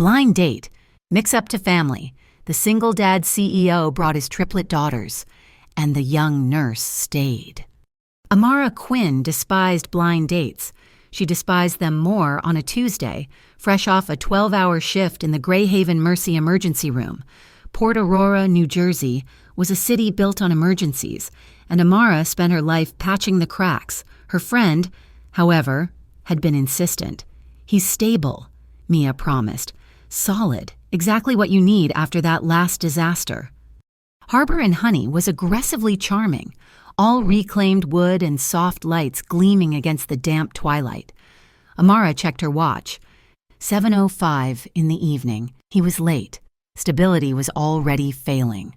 Blind date. Mix up to family. The single dad CEO brought his triplet daughters, and the young nurse stayed. Amara Quinn despised blind dates. She despised them more on a Tuesday, fresh off a 12-hour shift in the Greyhaven Mercy Emergency Room. Port Aurora, New Jersey, was a city built on emergencies, and Amara spent her life patching the cracks. Her friend, however, had been insistent. "He's stable," Mia promised. "Solid, exactly what you need after that last disaster." Harbor and Honey was aggressively charming, all reclaimed wood and soft lights gleaming against the damp twilight. Amara checked her watch. 7:05 in the evening. He was late. Stability was already failing.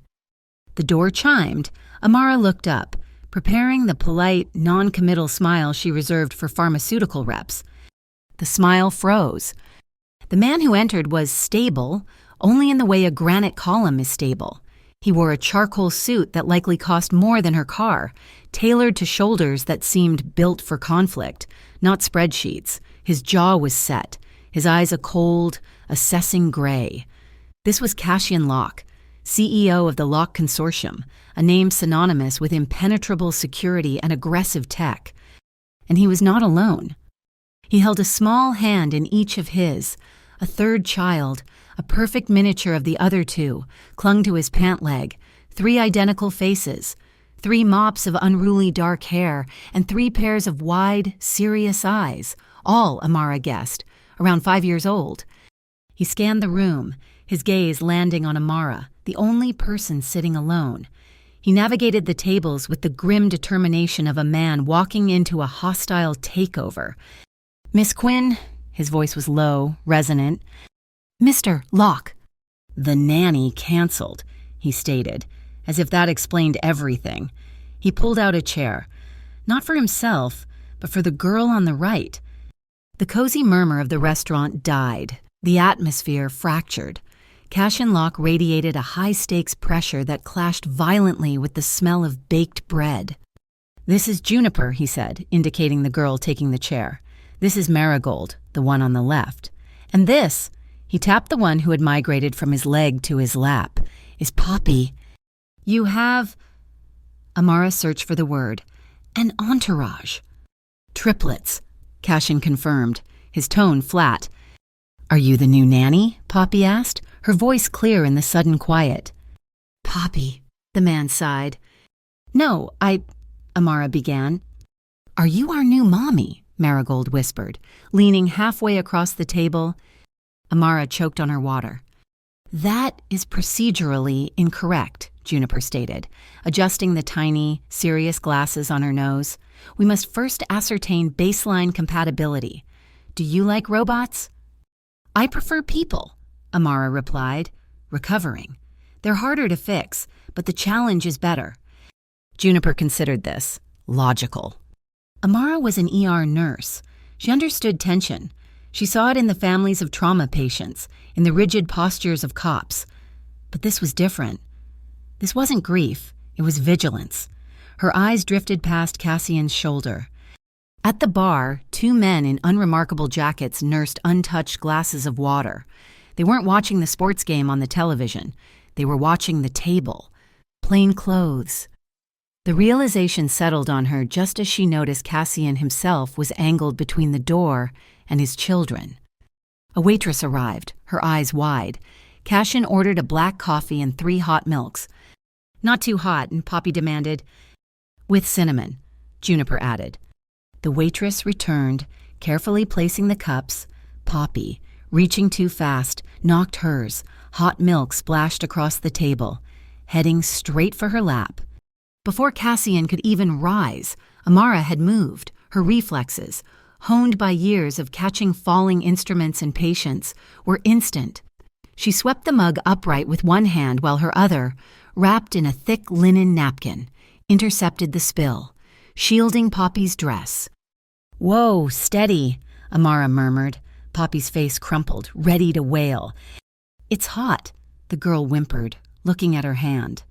The door chimed. Amara looked up, preparing the polite, non-committal smile she reserved for pharmaceutical reps. The smile froze. The man who entered was stable, only in the way a granite column is stable. He wore a charcoal suit that likely cost more than her car, tailored to shoulders that seemed built for conflict, not spreadsheets. His jaw was set, his eyes a cold, assessing gray. This was Cassian Locke, CEO of the Locke Consortium, a name synonymous with impenetrable security and aggressive tech. And he was not alone. He held a small hand in each of his. A third child, a perfect miniature of the other two, clung to his pant leg. 3 identical faces, 3 mops of unruly dark hair, and 3 pairs of wide, serious eyes, all, Amara guessed, around 5 years old. He scanned the room, his gaze landing on Amara, the only person sitting alone. He navigated the tables with the grim determination of a man walking into a hostile takeover. "Miss Quinn," his voice was low, resonant. "Mr. Locke." "The nanny canceled," he stated, as if that explained everything. He pulled out a chair, not for himself, but for the girl on the right. The cozy murmur of the restaurant died. The atmosphere fractured. Cassian Locke radiated a high-stakes pressure that clashed violently with the smell of baked bread. "This is Juniper," he said, indicating the girl taking the chair. "This is Marigold, the one on the left. And this," he tapped the one who had migrated from his leg to his lap, "is Poppy. You have," Amara searched for the word, "an entourage." "Triplets," Cassian confirmed, his tone flat. "Are you the new nanny?" Poppy asked, her voice clear in the sudden quiet. "Poppy," the man sighed. "No, Amara began. "Are you our new mommy?" Marigold whispered, leaning halfway across the table. Amara choked on her water. "That is procedurally incorrect," Juniper stated, adjusting the tiny, serious glasses on her nose. "We must first ascertain baseline compatibility. Do you like robots?" "I prefer people," Amara replied, recovering. "They're harder to fix, but the challenge is better." Juniper considered this. Logical. Amara was an ER nurse. She understood tension. She saw it in the families of trauma patients, in the rigid postures of cops. But this was different. This wasn't grief, it was vigilance. Her eyes drifted past Cassian's shoulder. At the bar, 2 men in unremarkable jackets nursed untouched glasses of water. They weren't watching the sports game on the television. They were watching the table. Plain clothes. The realization settled on her just as she noticed Cassian himself was angled between the door and his children. A waitress arrived, her eyes wide. Cassian ordered a black coffee and 3 hot milks. "Not too hot," and Poppy demanded. "With cinnamon," Juniper added. The waitress returned, carefully placing the cups. Poppy, reaching too fast, knocked hers. Hot milk splashed across the table, heading straight for her lap. Before Cassian could even rise, Amara had moved, her reflexes, honed by years of catching falling instruments and patients, were instant. She swept the mug upright with one hand while her other, wrapped in a thick linen napkin, intercepted the spill, shielding Poppy's dress. "Whoa, steady," Amara murmured. Poppy's face crumpled, ready to wail. "It's hot," the girl whimpered, looking at her hand.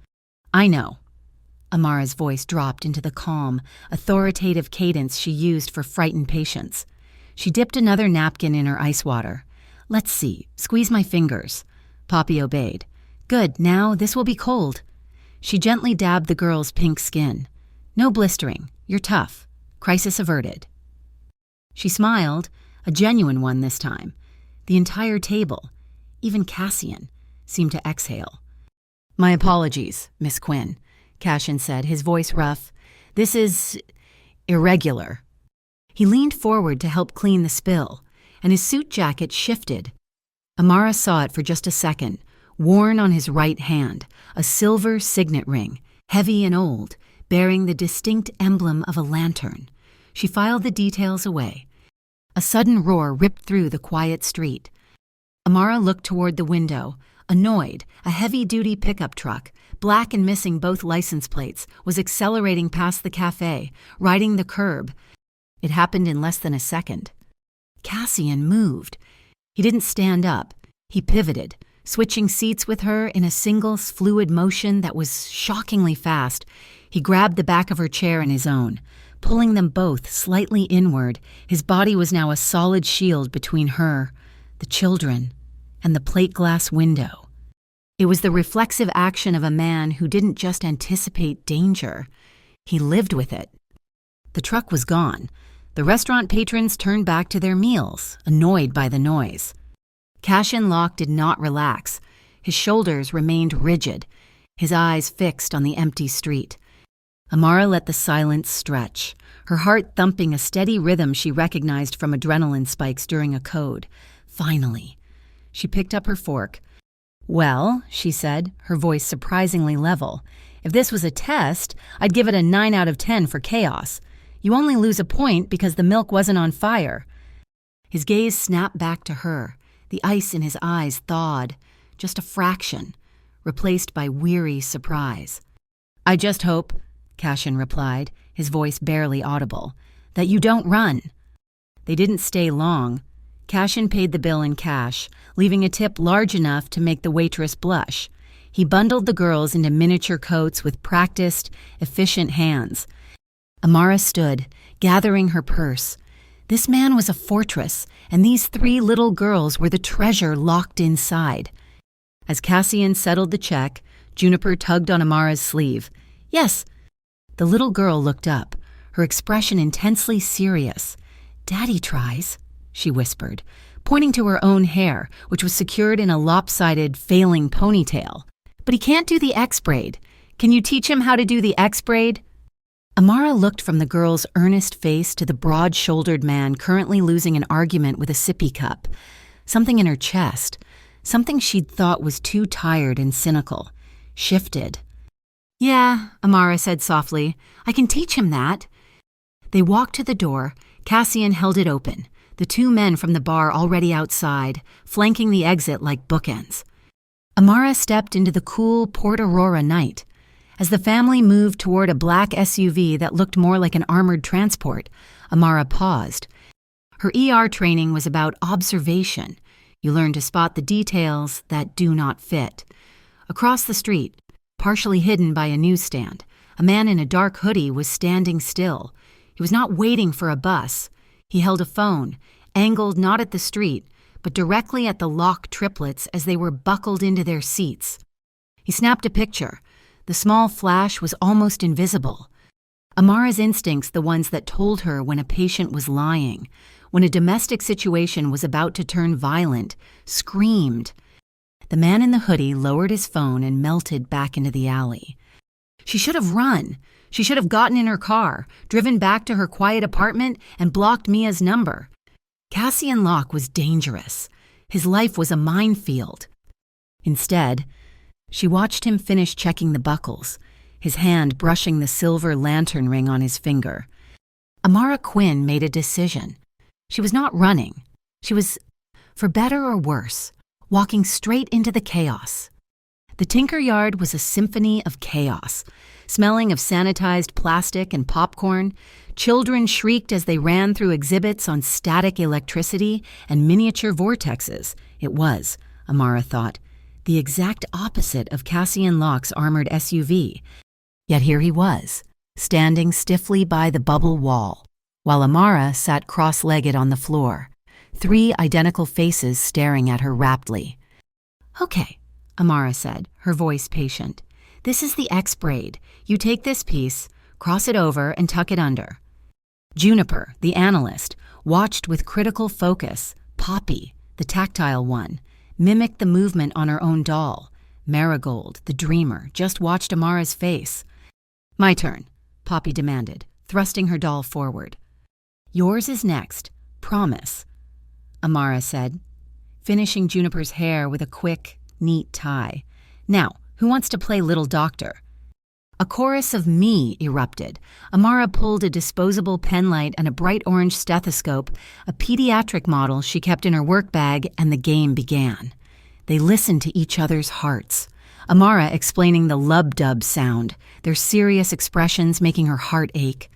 "I know." Amara's voice dropped into the calm, authoritative cadence she used for frightened patients. She dipped another napkin in her ice water. Let's see, squeeze my fingers. Poppy obeyed. Good, now this will be cold. She gently dabbed the girl's pink skin. No blistering, you're tough. Crisis averted. She smiled, a genuine one this time. The entire table, even Cassian, seemed to exhale. My apologies, Miss Quinn, Cassian said, his voice rough. This is irregular. He leaned forward to help clean the spill, and his suit jacket shifted. Amara saw it for just a second, worn on his right hand, a silver signet ring, heavy and old, bearing the distinct emblem of a lantern. She filed the details away. A sudden roar ripped through the quiet street. Amara looked toward the window. Annoyed, a heavy-duty pickup truck, black and missing both license plates, was accelerating past the cafe, riding the curb. It happened in less than a second. Cassian moved. He didn't stand up. He pivoted, switching seats with her in a single fluid motion that was shockingly fast. He grabbed the back of her chair in his own. Pulling them both slightly inward, his body was now a solid shield between her, the children, and the plate glass window. It was the reflexive action of a man who didn't just anticipate danger. He lived with it. The truck was gone. The restaurant patrons turned back to their meals, annoyed by the noise. Cassian Locke did not relax. His shoulders remained rigid, his eyes fixed on the empty street. Amara let the silence stretch, her heart thumping a steady rhythm she recognized from adrenaline spikes during a code. Finally, she picked up her fork. Well, she said, her voice surprisingly level, if this was a test, I'd give it a 9 out of 10 for chaos. You only lose a point because the milk wasn't on fire. His gaze snapped back to her. The ice in his eyes thawed, just a fraction, replaced by weary surprise. I just hope, Cassian replied, his voice barely audible, that you don't run. They didn't stay long. Cassian paid the bill in cash, leaving a tip large enough to make the waitress blush. He bundled the girls into miniature coats with practiced, efficient hands. Amara stood, gathering her purse. This man was a fortress, and these 3 little girls were the treasure locked inside. As Cassian settled the check, Juniper tugged on Amara's sleeve. Yes. The little girl looked up, her expression intensely serious. Daddy tries, she whispered, pointing to her own hair, which was secured in a lopsided, failing ponytail. But he can't do the X-braid. Can you teach him how to do the X-braid? Amara looked from the girl's earnest face to the broad-shouldered man currently losing an argument with a sippy cup. Something in her chest, something she'd thought was too tired and cynical, shifted. Yeah, Amara said softly, I can teach him that. They walked to the door. Cassian held it open, the 2 men from the bar already outside, flanking the exit like bookends. Amara stepped into the cool Port Aurora night. As the family moved toward a black SUV that looked more like an armored transport, Amara paused. Her ER training was about observation. You learn to spot the details that do not fit. Across the street, partially hidden by a newsstand, a man in a dark hoodie was standing still. He was not waiting for a bus. He held a phone, angled not at the street, but directly at the Locke triplets as they were buckled into their seats. He snapped a picture. The small flash was almost invisible. Amara's instincts, the ones that told her when a patient was lying, when a domestic situation was about to turn violent, screamed. The man in the hoodie lowered his phone and melted back into the alley. She should have run. She should have gotten in her car, driven back to her quiet apartment, and blocked Mia's number. Cassian Locke was dangerous. His life was a minefield. Instead, she watched him finish checking the buckles, his hand brushing the silver lantern ring on his finger. Amara Quinn made a decision. She was not running. She was, for better or worse, walking straight into the chaos. The Tinker Yard was a symphony of chaos, smelling of sanitized plastic and popcorn. Children shrieked as they ran through exhibits on static electricity and miniature vortexes. It was, Amara thought, the exact opposite of Cassian Locke's armored SUV. Yet here he was, standing stiffly by the bubble wall, while Amara sat cross-legged on the floor, 3 identical faces staring at her raptly. "Okay," Amara said, her voice patient. "This is the X braid. You take this piece, cross it over, and tuck it under." Juniper, the analyst, watched with critical focus. Poppy, the tactile one, mimicked the movement on her own doll. Marigold, the dreamer, just watched Amara's face. "My turn," Poppy demanded, thrusting her doll forward. "Yours is next. Promise," Amara said, finishing Juniper's hair with a quick, neat tie. "Now, who wants to play little doctor?" A chorus of "me" erupted. Amara pulled a disposable penlight and a bright orange stethoscope, a pediatric model she kept in her work bag, and the game began. They listened to each other's hearts. Amara explaining the lub-dub sound, their serious expressions making her heart ache.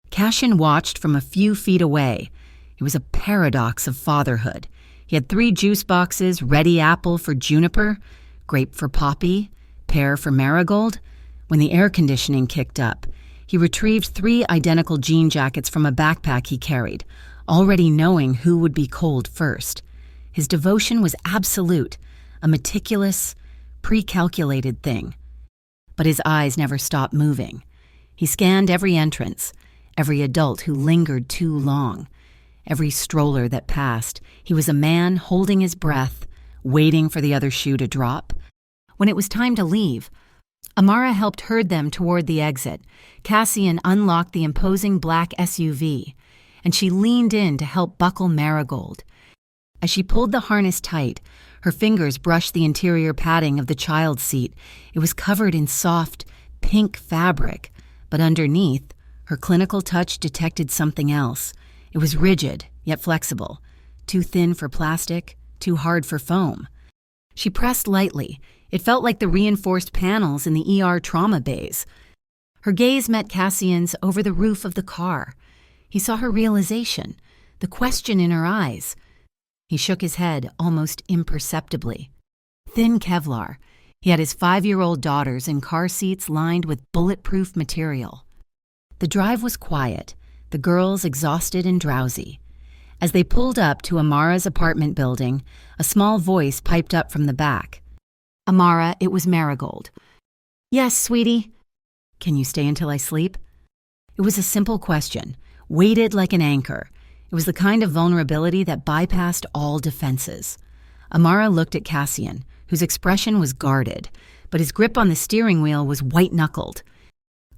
Cassian watched from a few feet away. It was a paradox of fatherhood. He had 3 juice boxes, ready apple for Juniper, grape for Poppy, pear for Marigold. When the air conditioning kicked up, he retrieved 3 identical jean jackets from a backpack he carried, already knowing who would be cold first. His devotion was absolute, a meticulous, pre-calculated thing. But his eyes never stopped moving. He scanned every entrance, every adult who lingered too long, every stroller that passed. He was a man holding his breath, waiting for the other shoe to drop. When it was time to leave, Amara helped herd them toward the exit. Cassian unlocked the imposing black SUV, and she leaned in to help buckle Marigold. As she pulled the harness tight, her fingers brushed the interior padding of the child's seat. It was covered in soft, pink fabric, but underneath, her clinical touch detected something else. It was rigid, yet flexible, too thin for plastic, too hard for foam. She pressed lightly. It felt like the reinforced panels in the ER trauma bays. Her gaze met Cassian's over the roof of the car. He saw her realization, the question in her eyes. He shook his head almost imperceptibly. Thin Kevlar. He had his 5-year-old daughters in car seats lined with bulletproof material. The drive was quiet, the girls exhausted and drowsy. As they pulled up to Amara's apartment building, a small voice piped up from the back. "Amara, it was Marigold." "Yes, sweetie." "Can you stay until I sleep?" It was a simple question, weighted like an anchor. It was the kind of vulnerability that bypassed all defenses. Amara looked at Cassian, whose expression was guarded, but his grip on the steering wheel was white-knuckled.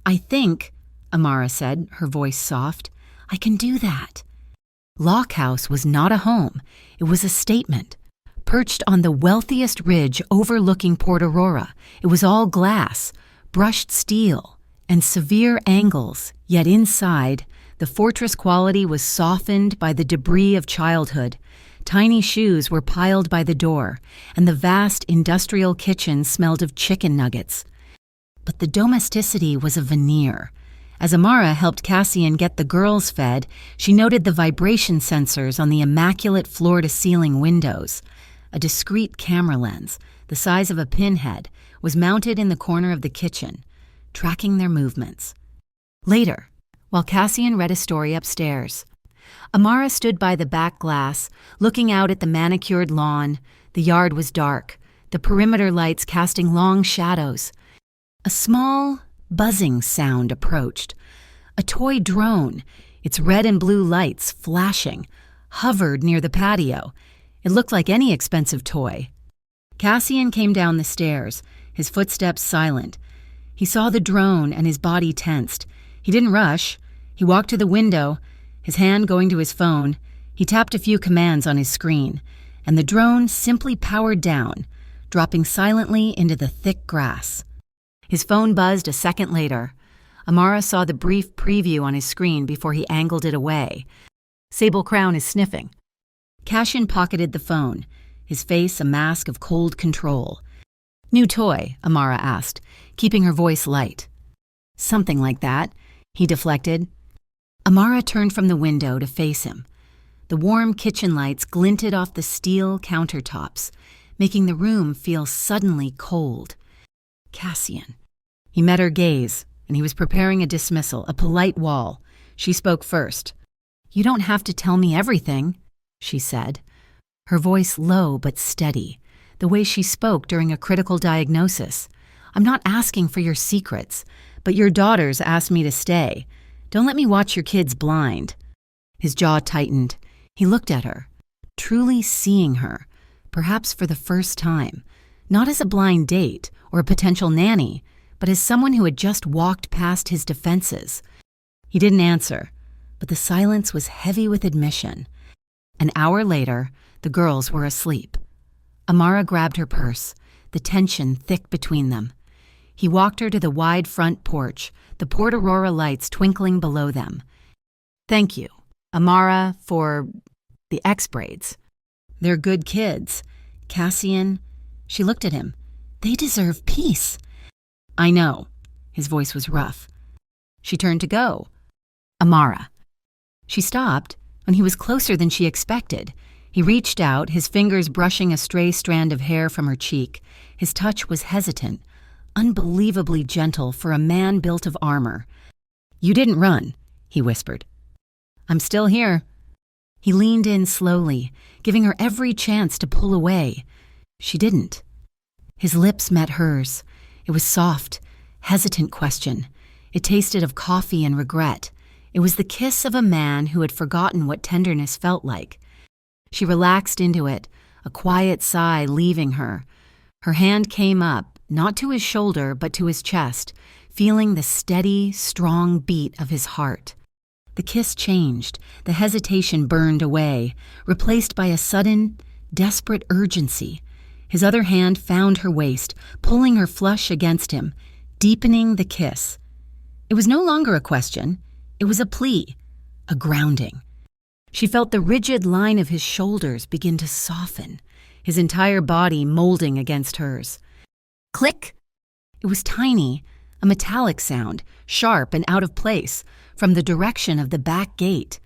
"I think," Amara said, her voice soft, "I can do that." Lockhouse was not a home. It was a statement. Perched on the wealthiest ridge overlooking Port Aurora, it was all glass, brushed steel, and severe angles, yet inside, the fortress quality was softened by the debris of childhood. Tiny shoes were piled by the door, and the vast industrial kitchen smelled of chicken nuggets. But the domesticity was a veneer. As Amara helped Cassian get the girls fed, she noted the vibration sensors on the immaculate floor-to-ceiling windows. A discreet camera lens, the size of a pinhead, was mounted in the corner of the kitchen, tracking their movements. Later, while Cassian read a story upstairs, Amara stood by the back glass, looking out at the manicured lawn. The yard was dark, the perimeter lights casting long shadows. A small, buzzing sound approached. A toy drone, its red and blue lights flashing, hovered near the patio. It looked like any expensive toy. Cassian came down the stairs, his footsteps silent. He saw the drone and his body tensed. He didn't rush. He walked to the window, his hand going to his phone. He tapped a few commands on his screen, and the drone simply powered down, dropping silently into the thick grass. His phone buzzed a second later. Amara saw the brief preview on his screen before he angled it away. "Sable Crown is sniffing." Cassian pocketed the phone, his face a mask of cold control. "New toy?" Amara asked, keeping her voice light. "Something like that," he deflected. Amara turned from the window to face him. The warm kitchen lights glinted off the steel countertops, making the room feel suddenly cold. Cassian. He met her gaze, and he was preparing a dismissal, a polite wall. She spoke first. "You don't have to tell me everything." she said, her voice low but steady, the way she spoke during a critical diagnosis. "I'm not asking for your secrets, but your daughters asked me to stay. Don't let me watch your kids blind." His jaw tightened. He looked at her, truly seeing her, perhaps for the first time, not as a blind date or a potential nanny, but as someone who had just walked past his defenses. He didn't answer, but the silence was heavy with admission. An hour later, the girls were asleep. Amara grabbed her purse, the tension thick between them. He walked her to the wide front porch, the Port Aurora lights twinkling below them. "Thank you, Amara, for the X-braids. They're good kids. Cassian," she looked at him, "they deserve peace." "I know." His voice was rough. She turned to go. "Amara." She stopped when he was closer than she expected. He reached out, his fingers brushing a stray strand of hair from her cheek. His touch was hesitant, unbelievably gentle for a man built of armor. "You didn't run," he whispered. "I'm still here." He leaned in slowly, giving her every chance to pull away. She didn't. His lips met hers. It was soft, hesitant question. It tasted of coffee and regret. It was the kiss of a man who had forgotten what tenderness felt like. She relaxed into it, a quiet sigh leaving her. Her hand came up, not to his shoulder, but to his chest, feeling the steady, strong beat of his heart. The kiss changed, the hesitation burned away, replaced by a sudden, desperate urgency. His other hand found her waist, pulling her flush against him, deepening the kiss. It was no longer a question. It was a plea, a grounding. She felt the rigid line of his shoulders begin to soften, his entire body molding against hers. Click! It was tiny, a metallic sound, sharp and out of place, from the direction of the back gate.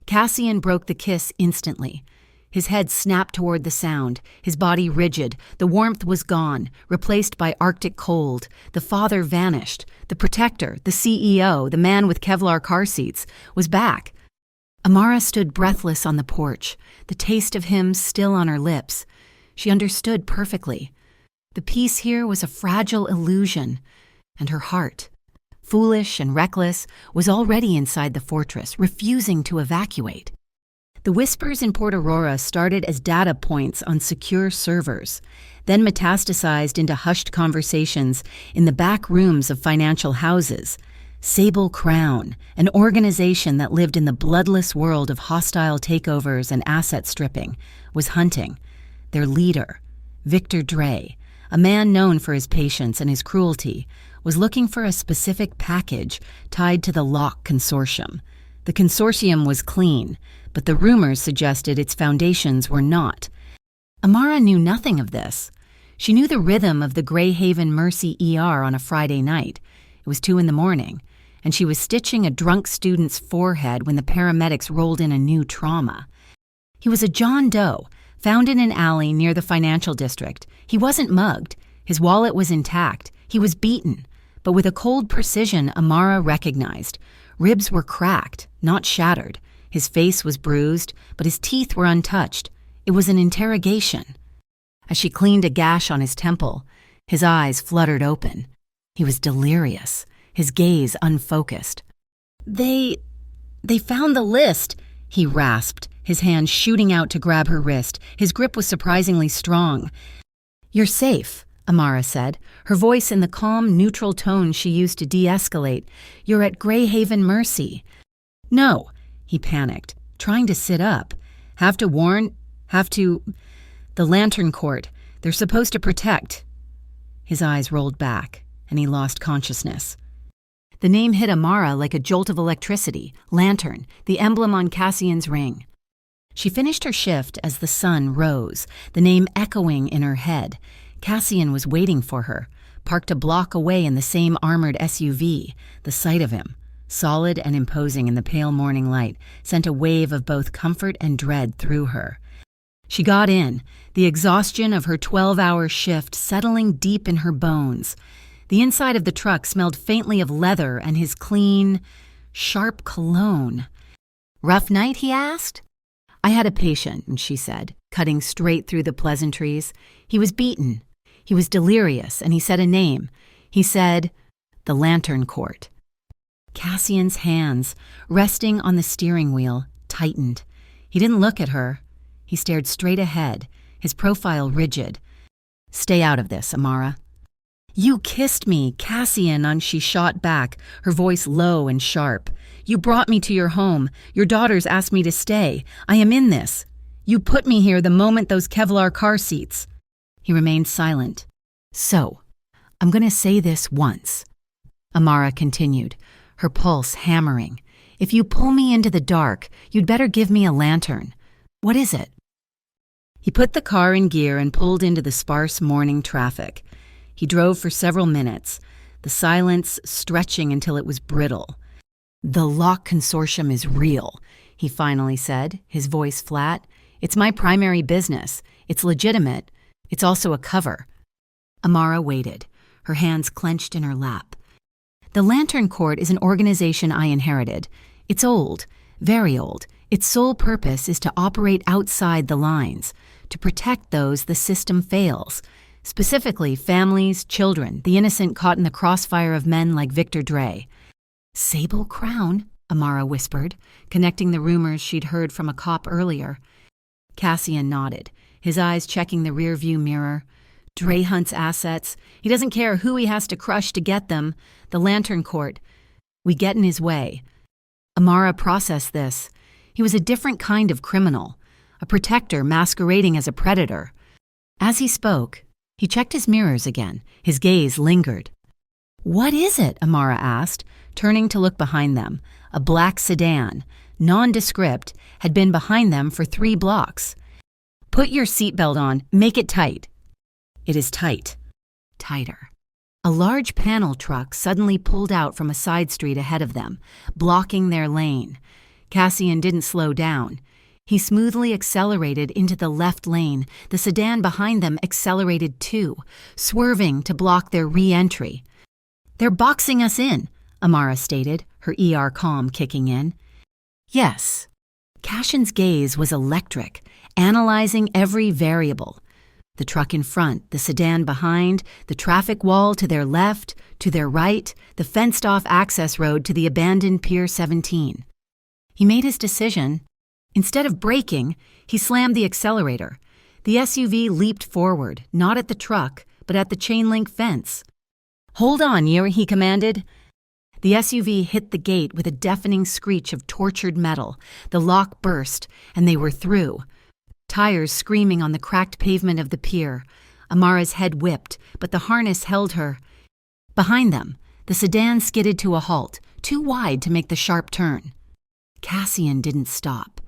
Cassian broke the kiss instantly. His head snapped toward the sound, his body rigid. The warmth was gone, replaced by Arctic cold. The father vanished. The protector, the CEO, the man with Kevlar car seats, was back. Amara stood breathless on the porch, the taste of him still on her lips. She understood perfectly. The peace here was a fragile illusion, and her heart, foolish and reckless, was already inside the fortress, refusing to evacuate. The whispers in Port Aurora started as data points on secure servers, then metastasized into hushed conversations in the back rooms of financial houses. Sable Crown, an organization that lived in the bloodless world of hostile takeovers and asset stripping, was hunting. Their leader, Victor Dre, a man known for his patience and his cruelty, was looking for a specific package tied to the Locke Consortium. The consortium was clean, but the rumors suggested its foundations were not. Amara knew nothing of this. She knew the rhythm of the Greyhaven Mercy ER on a Friday night. It was 2 a.m, and she was stitching a drunk student's forehead when the paramedics rolled in a new trauma. He was a John Doe, found in an alley near the financial district. He wasn't mugged. His wallet was intact. He was beaten, but with a cold precision Amara recognized. Ribs were cracked, not shattered. His face was bruised, but his teeth were untouched. It was an interrogation. As she cleaned a gash on his temple, his eyes fluttered open. He was delirious, his gaze unfocused. They found the list," he rasped, his hand shooting out to grab her wrist. His grip was surprisingly strong. "You're safe," Amara said, her voice in the calm, neutral tone she used to de-escalate. "You're at Greyhaven Mercy." "No," he panicked, trying to sit up. Have to. The Lantern Court. They're supposed to protect." His eyes rolled back, and he lost consciousness. The name hit Amara like a jolt of electricity. Lantern, the emblem on Cassian's ring. She finished her shift as the sun rose, the name echoing in her head. Cassian was waiting for her, parked a block away in the same armored SUV. The sight of him, solid and imposing in the pale morning light, sent a wave of both comfort and dread through her. She got in, the exhaustion of her 12-hour shift settling deep in her bones. The inside of the truck smelled faintly of leather and his clean, sharp cologne. "Rough night?" he asked. I had a patient, and she said, cutting straight through the pleasantries. He was beaten. He was delirious, and he said a name. He said, the Lantern Court. Cassian's hands, resting on the steering wheel, tightened. He didn't look at her. He stared straight ahead, his profile rigid. Stay out of this, Amara. You kissed me, Cassian, she shot back, her voice low and sharp. You brought me to your home. Your daughters asked me to stay. I am in this. You put me here the moment those Kevlar car seats. He remained silent. So, I'm going to say this once. Amara continued, her pulse hammering. If you pull me into the dark, you'd better give me a lantern. What is it? He put the car in gear and pulled into the sparse morning traffic. He drove for several minutes, the silence stretching until it was brittle. The Lock Consortium is real, he finally said, his voice flat. It's my primary business. It's legitimate. It's also a cover. Amara waited, her hands clenched in her lap. The Lantern Court is an organization I inherited. It's old, very old. Its sole purpose is to operate outside the lines, to protect those the system fails. Specifically, families, children, the innocent caught in the crossfire of men like Victor Dre. Sable Crown, Amara whispered, connecting the rumors she'd heard from a cop earlier. Cassian nodded, his eyes checking the rearview mirror. Dre hunts assets. He doesn't care who he has to crush to get them. The Lantern Court. We get in his way. Amara processed this. He was a different kind of criminal, a protector masquerading as a predator. As he spoke, he checked his mirrors again. His gaze lingered. What is it? Amara asked, turning to look behind them. A black sedan, nondescript, had been behind them for 3 blocks. Put your seatbelt on. Make it tight. It is tight. Tighter. A large panel truck suddenly pulled out from a side street ahead of them, blocking their lane. Cassian didn't slow down. He smoothly accelerated into the left lane. The sedan behind them accelerated too, swerving to block their re-entry. They're boxing us in, Amara stated, her ER calm kicking in. Yes. Cassian's gaze was electric, analyzing every variable. The truck in front, the sedan behind, the traffic wall to their left, to their right, the fenced-off access road to the abandoned Pier 17. He made his decision. Instead of braking, he slammed the accelerator. The SUV leaped forward, not at the truck, but at the chain-link fence. Hold on, he commanded. The SUV hit the gate with a deafening screech of tortured metal. The lock burst, and they were through. Tires screaming on the cracked pavement of the pier. Amara's head whipped, but the harness held her. Behind them, the sedan skidded to a halt, too wide to make the sharp turn. Cassian didn't stop.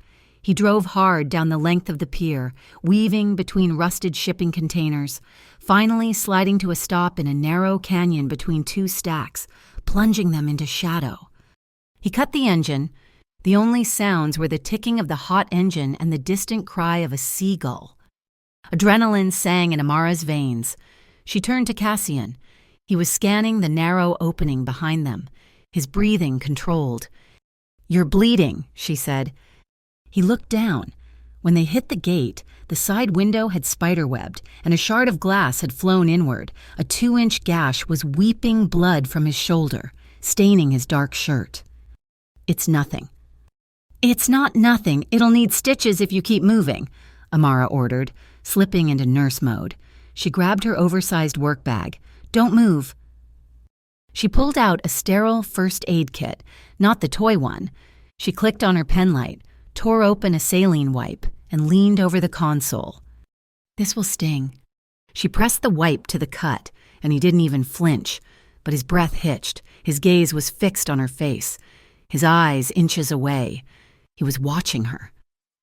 He drove hard down the length of the pier, weaving between rusted shipping containers, finally sliding to a stop in a narrow canyon between 2 stacks, plunging them into shadow. He cut the engine. The only sounds were the ticking of the hot engine and the distant cry of a seagull. Adrenaline sang in Amara's veins. She turned to Cassian. He was scanning the narrow opening behind them, his breathing controlled. You're bleeding, she said. He looked down. When they hit the gate, the side window had spiderwebbed, and a shard of glass had flown inward. A 2-inch gash was weeping blood from his shoulder, staining his dark shirt. It's nothing. It's not nothing. It'll need stitches if you keep moving, Amara ordered, slipping into nurse mode. She grabbed her oversized work bag. Don't move. She pulled out a sterile first aid kit, not the toy one. She clicked on her pen light, tore open a saline wipe, and leaned over the console. This will sting. She pressed the wipe to the cut, and he didn't even flinch, but his breath hitched. His gaze was fixed on her face, his eyes inches away. He was watching her,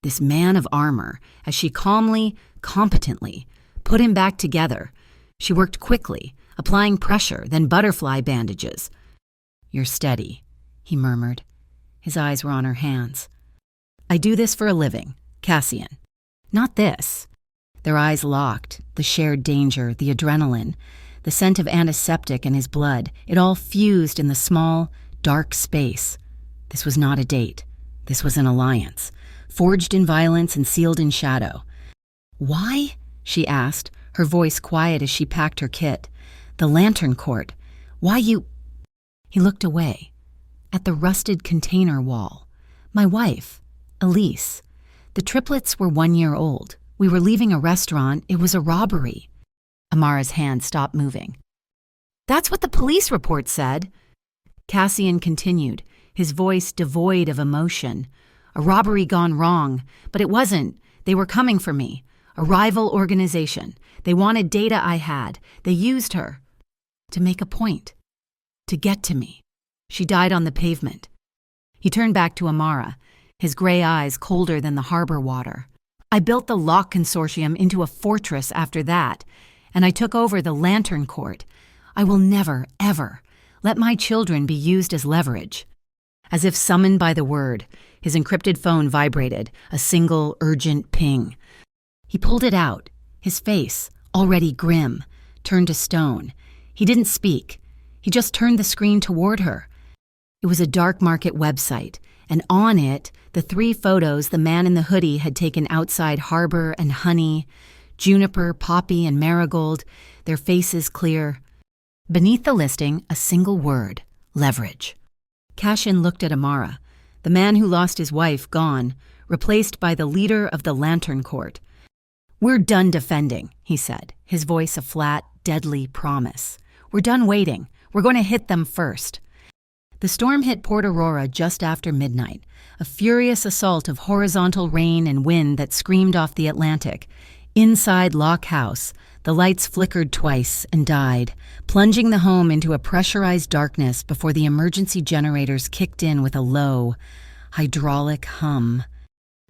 this man of armor, as she calmly, competently put him back together. She worked quickly, applying pressure, then butterfly bandages. You're steady, he murmured. His eyes were on her hands. I do this for a living, Cassian. Not this. Their eyes locked, the shared danger, the adrenaline, the scent of antiseptic in his blood. It all fused in the small, dark space. This was not a date. This was an alliance. forged in violence and sealed in shadow. "Why?" she asked, her voice quiet as she packed her kit. "The lantern court. Why you—" He looked away, at the rusted container wall. "My wife, Elise. The triplets were 1 year old. We were leaving a restaurant. It was a robbery." Amara's hand stopped moving. "That's what the police report said." Cassian continued, his voice devoid of emotion. "A robbery gone wrong, but it wasn't. They were coming for me. A rival organization. They wanted data I had. They used her to make a point, to get to me. She died on the pavement." He turned back to Amara, his gray eyes colder than the harbor water. "I built the Lock Consortium into a fortress after that, and I took over the Lantern Court. I will never, ever let my children be used as leverage." As if summoned by the word, his encrypted phone vibrated, a single, urgent ping. He pulled it out, his face, already grim, turned to stone. He didn't speak. He just turned the screen toward her. It was a dark market website, and on it, the 3 photos the man in the hoodie had taken outside Harbor and Honey, Juniper, Poppy, and Marigold, their faces clear. Beneath the listing, a single word: leverage. Cassian looked at Amara, the man who lost his wife gone, replaced by the leader of the Lantern Court. "We're done defending," he said, his voice a flat, deadly promise. "We're done waiting. We're going to hit them first." The storm hit Port Aurora just after midnight, a furious assault of horizontal rain and wind that screamed off the Atlantic. Inside Lock House, the lights flickered twice and died, plunging the home into a pressurized darkness before the emergency generators kicked in with a low, hydraulic hum.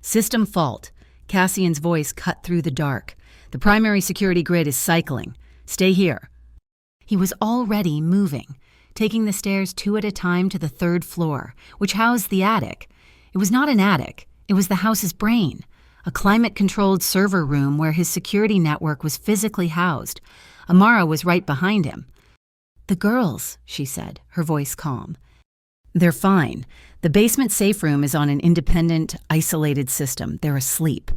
"System fault." Cassian's voice cut through the dark. "The primary security grid is cycling. Stay here." He was already moving, taking the stairs 2 at a time to the 3rd floor, which housed the attic. It was not an attic. It was the house's brain, a climate-controlled server room where his security network was physically housed. Amara was right behind him. "The girls," she said, her voice calm. "They're fine. The basement safe room is on an independent, isolated system. They're asleep."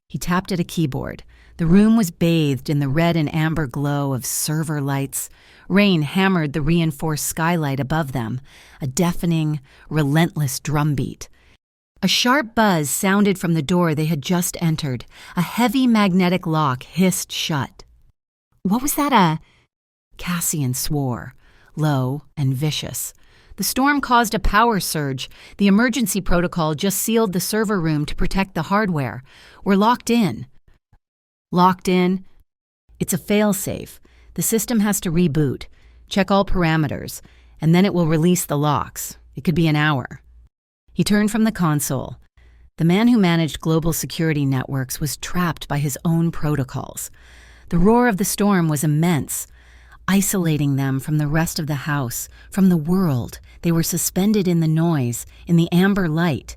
He tapped at a keyboard. The room was bathed in the red and amber glow of server lights. Rain hammered the reinforced skylight above them, a deafening, relentless drumbeat. A sharp buzz sounded from the door they had just entered. A heavy magnetic lock hissed shut. "What was that, Cassian swore, low and vicious. "The storm caused a power surge. The emergency protocol just sealed the server room to protect the hardware. We're locked in." "Locked in?" "It's a failsafe. The system has to reboot, check all parameters, and then it will release the locks. It could be an hour." He turned from the console. The man who managed global security networks was trapped by his own protocols. The roar of the storm was immense, isolating them from the rest of the house, from the world. They were suspended in the noise, in the amber light.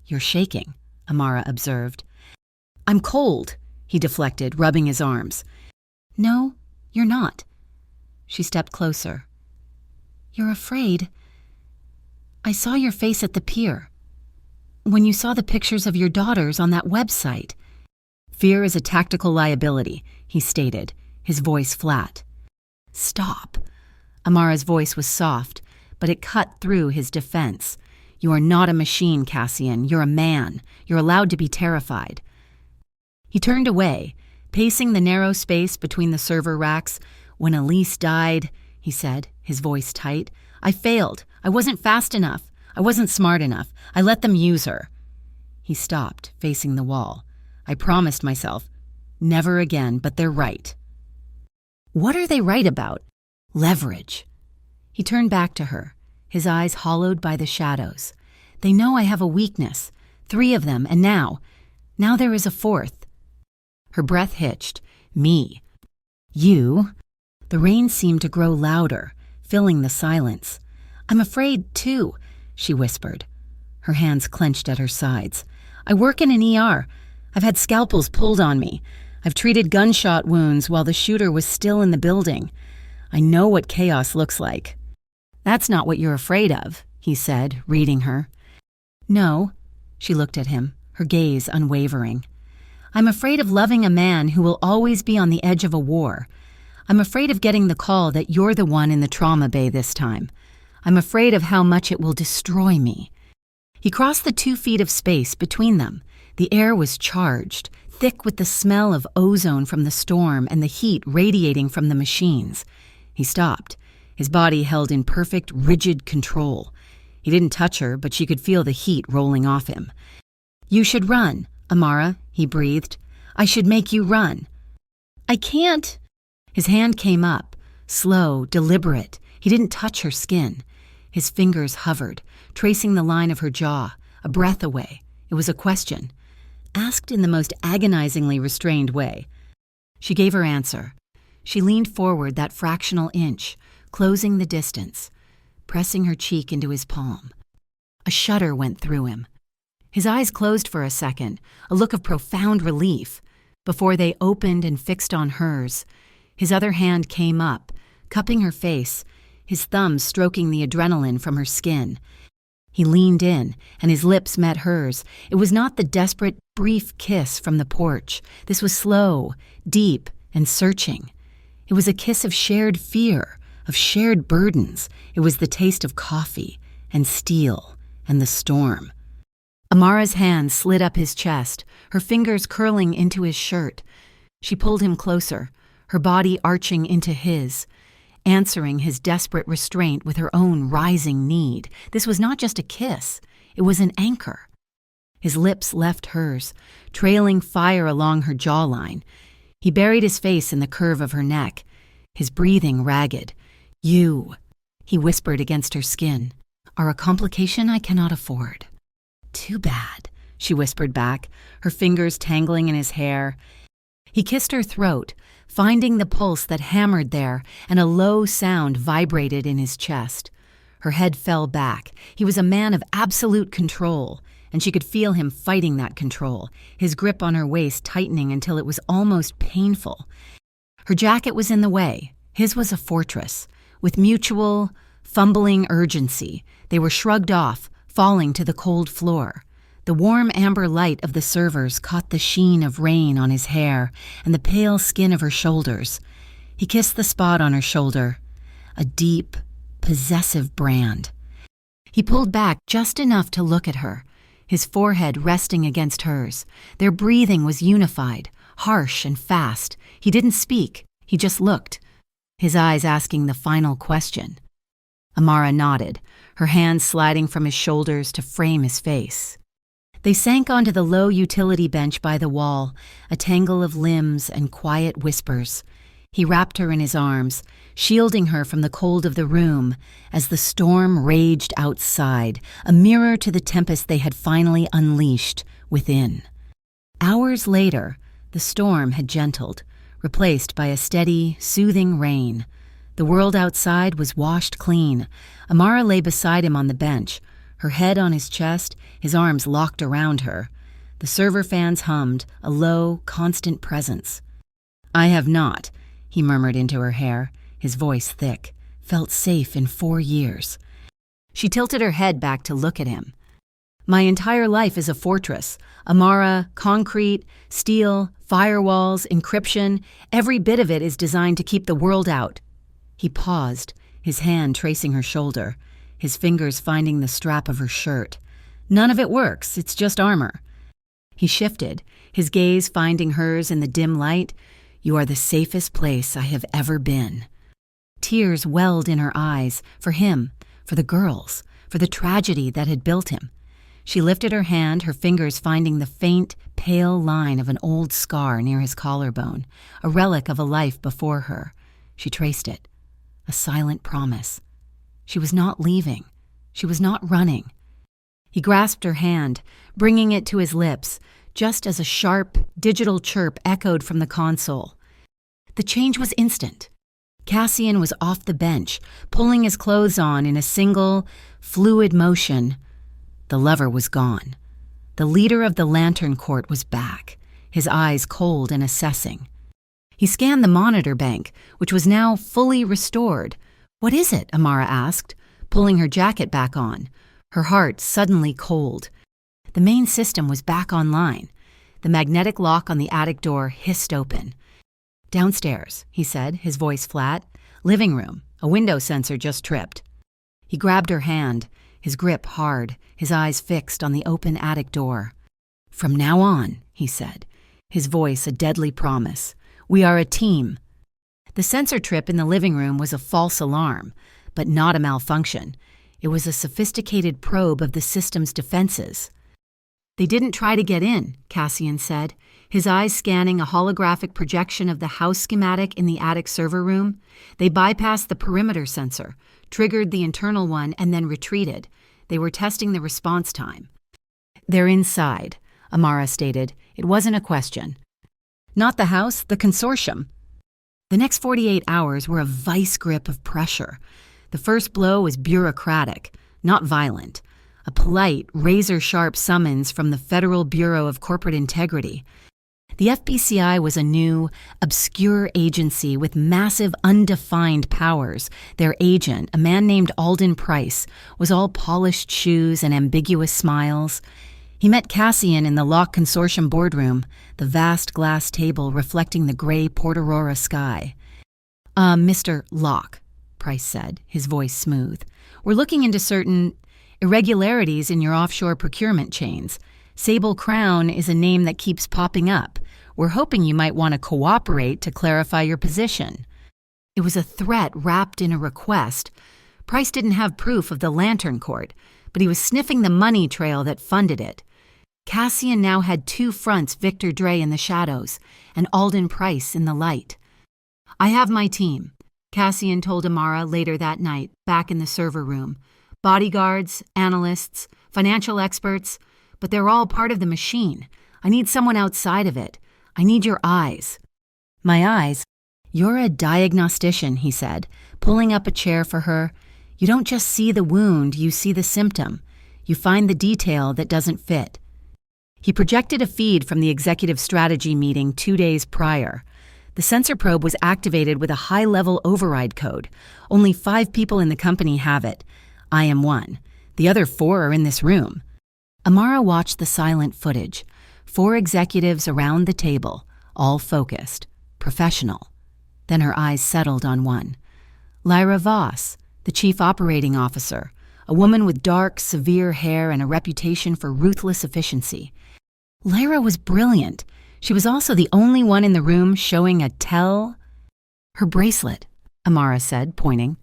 "You're shaking," Amara observed. "I'm cold," he deflected, rubbing his arms. "No, you're not." She stepped closer. "You're afraid. I saw your face at the pier. When you saw the pictures of your daughters on that website." "Fear is a tactical liability," he stated, his voice flat. "Stop." Amara's voice was soft, but it cut through his defense. "You are not a machine, Cassian. You're a man. You're allowed to be terrified." He turned away, pacing the narrow space between the server racks. "When Elise died," he said, his voice tight, "I failed. I wasn't fast enough. I wasn't smart enough. I let them use her." He stopped, facing the wall. "I promised myself, never again, but they're right." "What are they right about?" "Leverage." He turned back to her, his eyes hollowed by the shadows. "They know I have a weakness. 3 of them, and now there is a 4th. Her breath hitched. "Me." "You?" The rain seemed to grow louder, filling the silence. "I'm afraid, too," she whispered. Her hands clenched at her sides. "I work in an ER. I've had scalpels pulled on me. I've treated gunshot wounds while the shooter was still in the building. I know what chaos looks like." "That's not what you're afraid of," he said, reading her. "No." She looked at him, her gaze unwavering. "I'm afraid of loving a man who will always be on the edge of a war. I'm afraid of getting the call that you're the one in the trauma bay this time. I'm afraid of how much it will destroy me." He crossed the 2 feet of space between them. The air was charged, thick with the smell of ozone from the storm and the heat radiating from the machines. He stopped, his body held in perfect, rigid control. He didn't touch her, but she could feel the heat rolling off him. "You should run, Amara," he breathed. "I should make you run." "I can't." His hand came up, slow, deliberate. He didn't touch her skin. His fingers hovered, tracing the line of her jaw, a breath away. It was a question, asked in the most agonizingly restrained way. She gave her answer. She leaned forward that fractional inch, closing the distance, pressing her cheek into his palm. A shudder went through him. His eyes closed for a second, a look of profound relief, before they opened and fixed on hers. His other hand came up, cupping her face, his thumb stroking the adrenaline from her skin. He leaned in, and his lips met hers. It was not the desperate, brief kiss from the porch. This was slow, deep, and searching. It was a kiss of shared fear, of shared burdens. It was the taste of coffee, and steel, and the storm. Amara's hand slid up his chest, her fingers curling into his shirt. She pulled him closer, her body arching into his, answering his desperate restraint with her own rising need. This was not just a kiss, it was an anchor. His lips left hers, trailing fire along her jawline. He buried his face in the curve of her neck, his breathing ragged. "You," he whispered against her skin, "are a complication I cannot afford." "Too bad," she whispered back, her fingers tangling in his hair. He kissed her throat, finding the pulse that hammered there, and a low sound vibrated in his chest. Her head fell back. He was a man of absolute control, and she could feel him fighting that control, his grip on her waist tightening until it was almost painful. Her jacket was in the way. His was a fortress. With mutual, fumbling urgency, they were shrugged off, falling to the cold floor. The warm amber light of the servers caught the sheen of rain on his hair and the pale skin of her shoulders. He kissed the spot on her shoulder, a deep, possessive brand. He pulled back just enough to look at her, his forehead resting against hers. Their breathing was unified, harsh and fast. He didn't speak, he just looked, his eyes asking the final question. Amara nodded, her hands sliding from his shoulders to frame his face. They sank onto the low utility bench by the wall, a tangle of limbs and quiet whispers. He wrapped her in his arms, shielding her from the cold of the room as the storm raged outside, a mirror to the tempest they had finally unleashed within. Hours later, the storm had gentled, replaced by a steady, soothing rain. The world outside was washed clean. Amara lay beside him on the bench, her head on his chest, his arms locked around her. The server fans hummed, a low, constant presence. "I have not," he murmured into her hair, his voice thick, "felt safe in 4 years. She tilted her head back to look at him. "My entire life is a fortress. Amara, concrete, steel, firewalls, encryption, every bit of it is designed to keep the world out." He paused, his hand tracing her shoulder, his fingers finding the strap of her shirt. "None of it works, it's just armor." He shifted, his gaze finding hers in the dim light. "You are the safest place I have ever been." Tears welled in her eyes, for him, for the girls, for the tragedy that had built him. She lifted her hand, her fingers finding the faint, pale line of an old scar near his collarbone, a relic of a life before her. She traced it, a silent promise. She was not leaving. She was not running. He grasped her hand, bringing it to his lips, just as a sharp, digital chirp echoed from the console. The change was instant. Cassian was off the bench, pulling his clothes on in a single, fluid motion. The lever was gone. The leader of the Lantern Court was back, his eyes cold and assessing. He scanned the monitor bank, which was now fully restored. "What is it?" Amara asked, pulling her jacket back on, her heart suddenly cold. The main system was back online. The magnetic lock on the attic door hissed open. "Downstairs," he said, his voice flat. "Living room. A window sensor just tripped." He grabbed her hand, his grip hard, his eyes fixed on the open attic door. "From now on," he said, his voice a deadly promise, "we are a team." The sensor trip in the living room was a false alarm, but not a malfunction. It was a sophisticated probe of the system's defenses. "They didn't try to get in," Cassian said, his eyes scanning a holographic projection of the house schematic in the attic server room. "They bypassed the perimeter sensor, triggered the internal one, and then retreated. They were testing the response time." "They're inside," Amara stated. It wasn't a question. "Not the house, the consortium." The next 48 hours were a vice grip of pressure. The first blow was bureaucratic, not violent. A polite, razor-sharp summons from the Federal Bureau of Corporate Integrity. The FBCI was a new, obscure agency with massive, undefined powers. Their agent, a man named Alden Price, was all polished shoes and ambiguous smiles. He met Cassian in the Locke Consortium boardroom, the vast glass table reflecting the gray Port Aurora sky. Mr. Locke," Price said, his voice smooth. "We're looking into certain irregularities in your offshore procurement chains. Sable Crown is a name that keeps popping up. We're hoping you might want to cooperate to clarify your position." It was a threat wrapped in a request. Price didn't have proof of the Lantern Court, but he was sniffing the money trail that funded it. Cassian now had two fronts, Victor Dre in the shadows and Alden Price in the light. "I have my team," Cassian told Amara later that night, back in the server room. "Bodyguards, analysts, financial experts, but they're all part of the machine. I need someone outside of it. I need your eyes." "My eyes?" "You're a diagnostician," he said, pulling up a chair for her. "You don't just see the wound, you see the symptom. You find the detail that doesn't fit." He projected a feed from the executive strategy meeting 2 days prior. The sensor probe was activated with a high-level override code. Only 5 people in the company have it. I am one. The other 4 are in this room. Amara watched the silent footage. 4 executives around the table, all focused, professional. Then her eyes settled on one. Lyra Voss, the chief operating officer, a woman with dark, severe hair and a reputation for ruthless efficiency. Lyra was brilliant. She was also the only one in the room showing a tell. "Her bracelet," Amara said, pointing.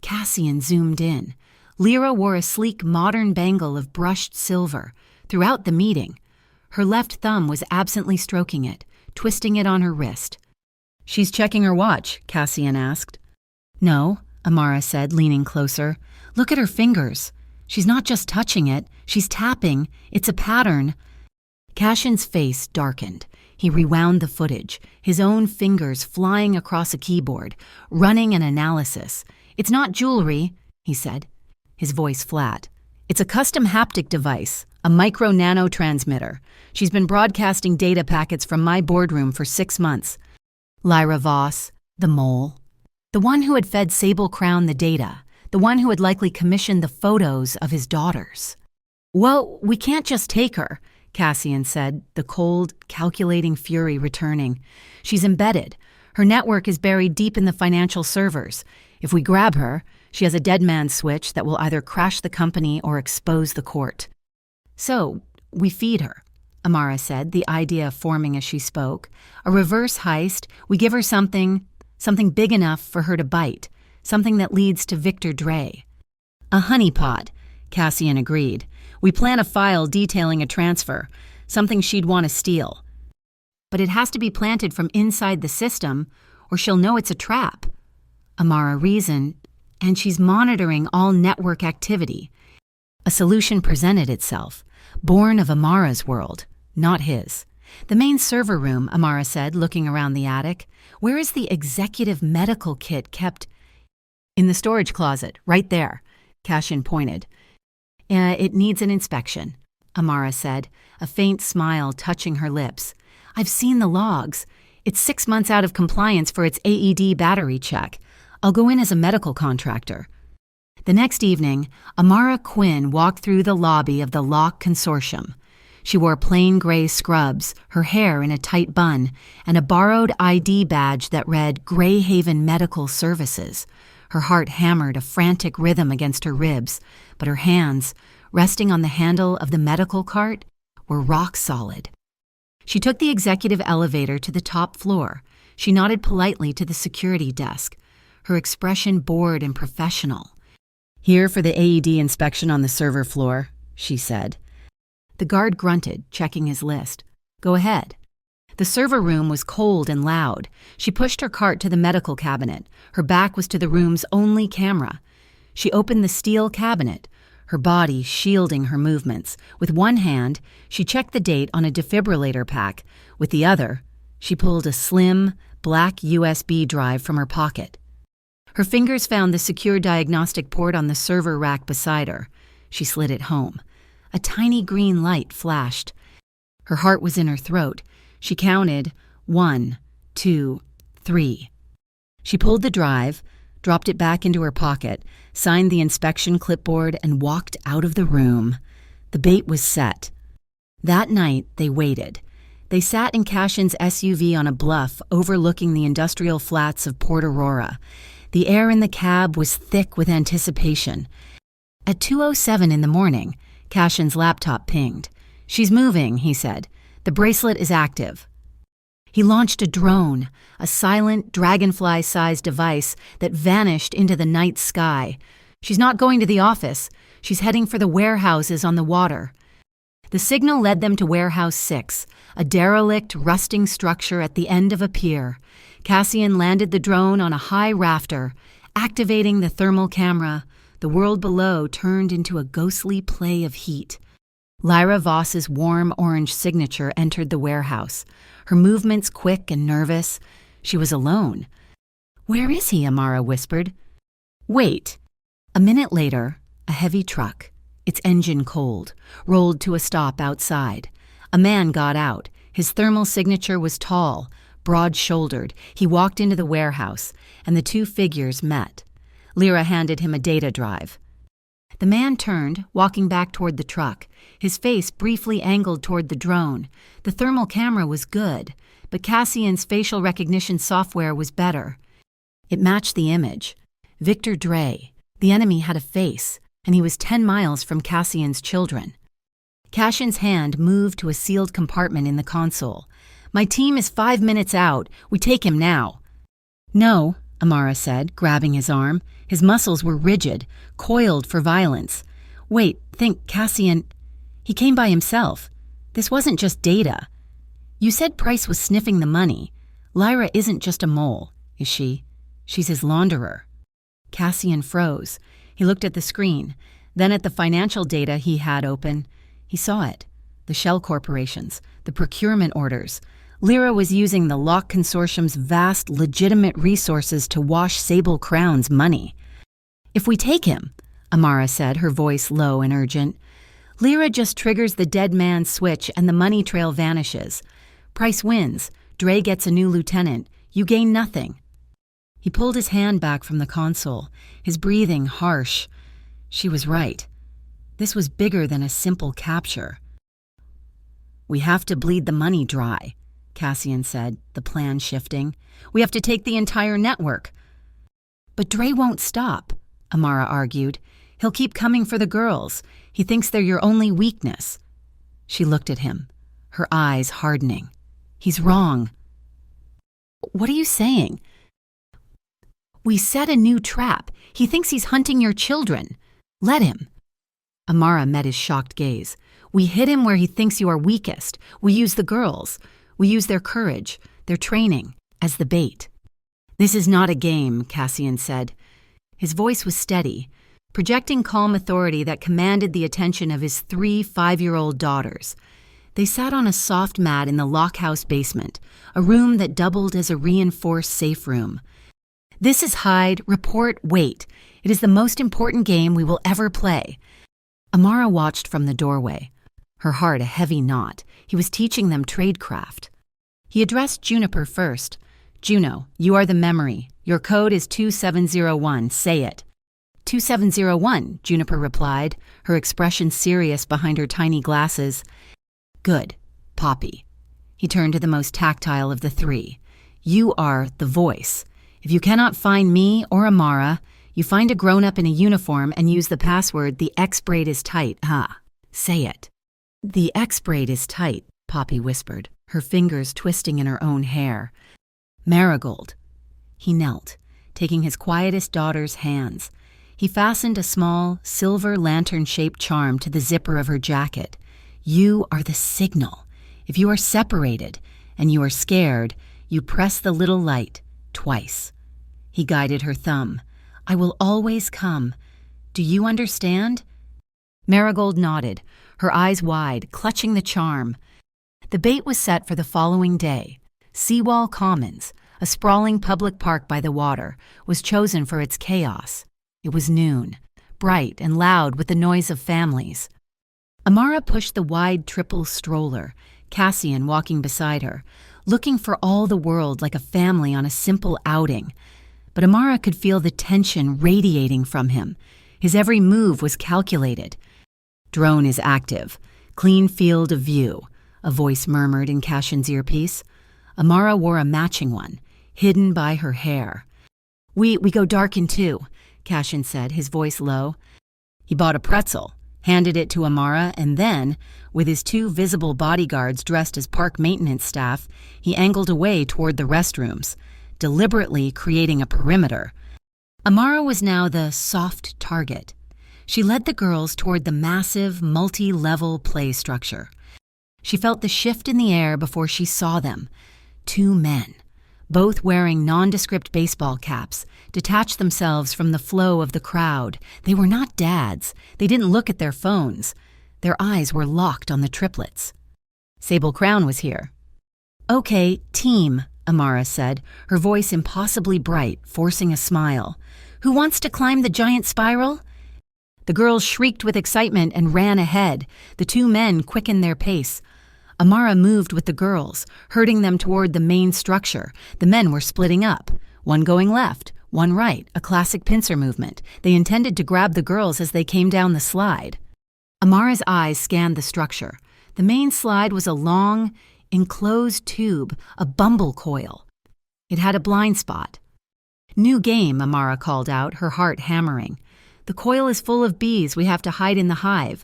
Cassian zoomed in. Lyra wore a sleek, modern bangle of brushed silver. Throughout the meeting, her left thumb was absently stroking it, twisting it on her wrist. "She's checking her watch," Cassian asked. "No," Amara said, leaning closer. "Look at her fingers. She's not just touching it, she's tapping. It's a pattern." Cassian's face darkened. He rewound the footage, his own fingers flying across a keyboard, running an analysis. "It's not jewelry," he said, his voice flat. "It's a custom haptic device, a micro-nano transmitter. She's been broadcasting data packets from my boardroom for 6 months. Lyra Voss, the mole. The one who had fed Sable Crown the data. The one who had likely commissioned the photos of his daughters." "Well, we can't just take her," Cassian said, the cold, calculating fury returning. "She's embedded. Her network is buried deep in the financial servers. If we grab her, she has a dead man's switch that will either crash the company or expose the court." "So, we feed her," Amara said, the idea forming as she spoke. "A reverse heist, we give her something big enough for her to bite, something that leads to Victor Dre." "A honeypot," Cassian agreed. "We plan a file detailing a transfer, something she'd want to steal. But it has to be planted from inside the system, or she'll know it's a trap." Amara reasoned, "and she's monitoring all network activity." A solution presented itself, born of Amara's world, not his. "The main server room," Amara said, looking around the attic. "Where is the executive medical kit kept?" "In the storage closet, right there," Cassian pointed. It needs an inspection," Amara said, a faint smile touching her lips. "I've seen the logs. It's 6 months out of compliance for its AED battery check. I'll go in as a medical contractor." The next evening, Amara Quinn walked through the lobby of the Lock Consortium. She wore plain gray scrubs, her hair in a tight bun, and a borrowed ID badge that read Greyhaven Medical Services. Her heart hammered a frantic rhythm against her ribs, but her hands, resting on the handle of the medical cart, were rock solid. She took the executive elevator to the top floor. She nodded politely to the security desk, her expression bored and professional. "Here for the AED inspection on the server floor," she said. The guard grunted, checking his list. "Go ahead." The server room was cold and loud. She pushed her cart to the medical cabinet. Her back was to the room's only camera. She opened the steel cabinet, her body shielding her movements. With one hand, she checked the date on a defibrillator pack. With the other, she pulled a slim, black USB drive from her pocket. Her fingers found the secure diagnostic port on the server rack beside her. She slid it home. A tiny green light flashed. Her heart was in her throat. She counted 1, 2, 3. She pulled the drive, dropped it back into her pocket, signed the inspection clipboard, and walked out of the room. The bait was set. That night, they waited. They sat in Cashin's SUV on a bluff overlooking the industrial flats of Port Aurora. The air in the cab was thick with anticipation. At 2:07 in the morning, Cashin's laptop pinged. "She's moving," he said. "The bracelet is active." He launched a drone, a silent, dragonfly-sized device that vanished into the night sky. "She's not going to the office. She's heading for the warehouses on the water." The signal led them to Warehouse 6, a derelict, rusting structure at the end of a pier. Cassian landed the drone on a high rafter, activating the thermal camera. The world below turned into a ghostly play of heat. Lyra Voss's warm orange signature entered the warehouse, her movements quick and nervous. She was alone. "Where is he?" Amara whispered. "Wait." A minute later, a heavy truck, its engine cold, rolled to a stop outside. A man got out. His thermal signature was tall, broad-shouldered. He walked into the warehouse, and the two figures met. Lyra handed him a data drive. The man turned, walking back toward the truck, his face briefly angled toward the drone. The thermal camera was good, but Cassian's facial recognition software was better. It matched the image. Victor Dre. The enemy had a face, and he was 10 miles from Cassian's children. Cashin's hand moved to a sealed compartment in the console. "My team is 5 minutes out. We take him now." "No," Amara said, grabbing his arm. His muscles were rigid, coiled for violence. "Wait, think, Cassian. He came by himself. This wasn't just data. You said Price was sniffing the money. Lyra isn't just a mole, is she? She's his launderer." Cassian froze. He looked at the screen, then at the financial data he had open. He saw it. The shell corporations, the procurement orders. Lyra was using the Lock Consortium's vast, legitimate resources to wash Sable Crown's money. "If we take him," Amara said, her voice low and urgent, "Lyra just triggers the dead man's switch and the money trail vanishes. Price wins. Dre gets a new lieutenant. You gain nothing." He pulled his hand back from the console, his breathing harsh. She was right. This was bigger than a simple capture. "We have to bleed the money dry," Cassian said, the plan shifting. "We have to take the entire network." "But Dre won't stop," Amara argued. "He'll keep coming for the girls. He thinks they're your only weakness." She looked at him, her eyes hardening. "He's wrong." "What are you saying?" "We set a new trap. He thinks he's hunting your children. Let him." Amara met his shocked gaze. "We hit him where he thinks you are weakest. We use the girls. We use their courage, their training, as the bait." "This is not a game," Cassian said. His voice was steady, projecting calm authority that commanded the attention of his 3 5-year-old daughters. They sat on a soft mat in the lockhouse basement, a room that doubled as a reinforced safe room. "This is hide, report, wait. It is the most important game we will ever play." Amara watched from the doorway, her heart a heavy knot. He was teaching them tradecraft. He addressed Juniper first. "Juno, you are the memory. Your code is 2701. Say it." 2701, Juniper replied, her expression serious behind her tiny glasses. Good, Poppy. He turned to the most tactile of the three. You are the voice. If you cannot find me or Amara, you find a grown-up in a uniform and use the password, the X braid is tight, huh? Say it. The X braid is tight, Poppy whispered, her fingers twisting in her own hair. Marigold. He knelt, taking his quietest daughter's hands. He fastened a small, silver lantern-shaped charm to the zipper of her jacket. You are the signal. If you are separated and you are scared, you press the little light twice. He guided her thumb. I will always come. Do you understand? Marigold nodded, her eyes wide, clutching the charm. The bait was set for the following day. Seawall Commons, a sprawling public park by the water, was chosen for its chaos. It was noon, bright and loud with the noise of families. Amara pushed the wide triple stroller, Cassian walking beside her, looking for all the world like a family on a simple outing. But Amara could feel the tension radiating from him. His every move was calculated. Drone is active. Clean field of view, a voice murmured in Cassian's earpiece. Amara wore a matching one, hidden by her hair. We go dark in 2, Cassian said, his voice low. He bought a pretzel, handed it to Amara, and then, with his 2 visible bodyguards dressed as park maintenance staff, he angled away toward the restrooms, deliberately creating a perimeter. Amara was now the soft target. She led the girls toward the massive, multi-level play structure. She felt the shift in the air before she saw them. 2 men, both wearing nondescript baseball caps, detached themselves from the flow of the crowd. They were not dads. They didn't look at their phones. Their eyes were locked on the triplets. Sable Crown was here. Okay, team, Amara said, her voice impossibly bright, forcing a smile. Who wants to climb the giant spiral? The girls shrieked with excitement and ran ahead. The 2 men quickened their pace. Amara moved with the girls, herding them toward the main structure. The men were splitting up, one going left, one right, a classic pincer movement. They intended to grab the girls as they came down the slide. Amara's eyes scanned the structure. The main slide was a long, enclosed tube, a bumble coil. It had a blind spot. New game, Amara called out, her heart hammering. The coil is full of bees. We have to hide in the hive.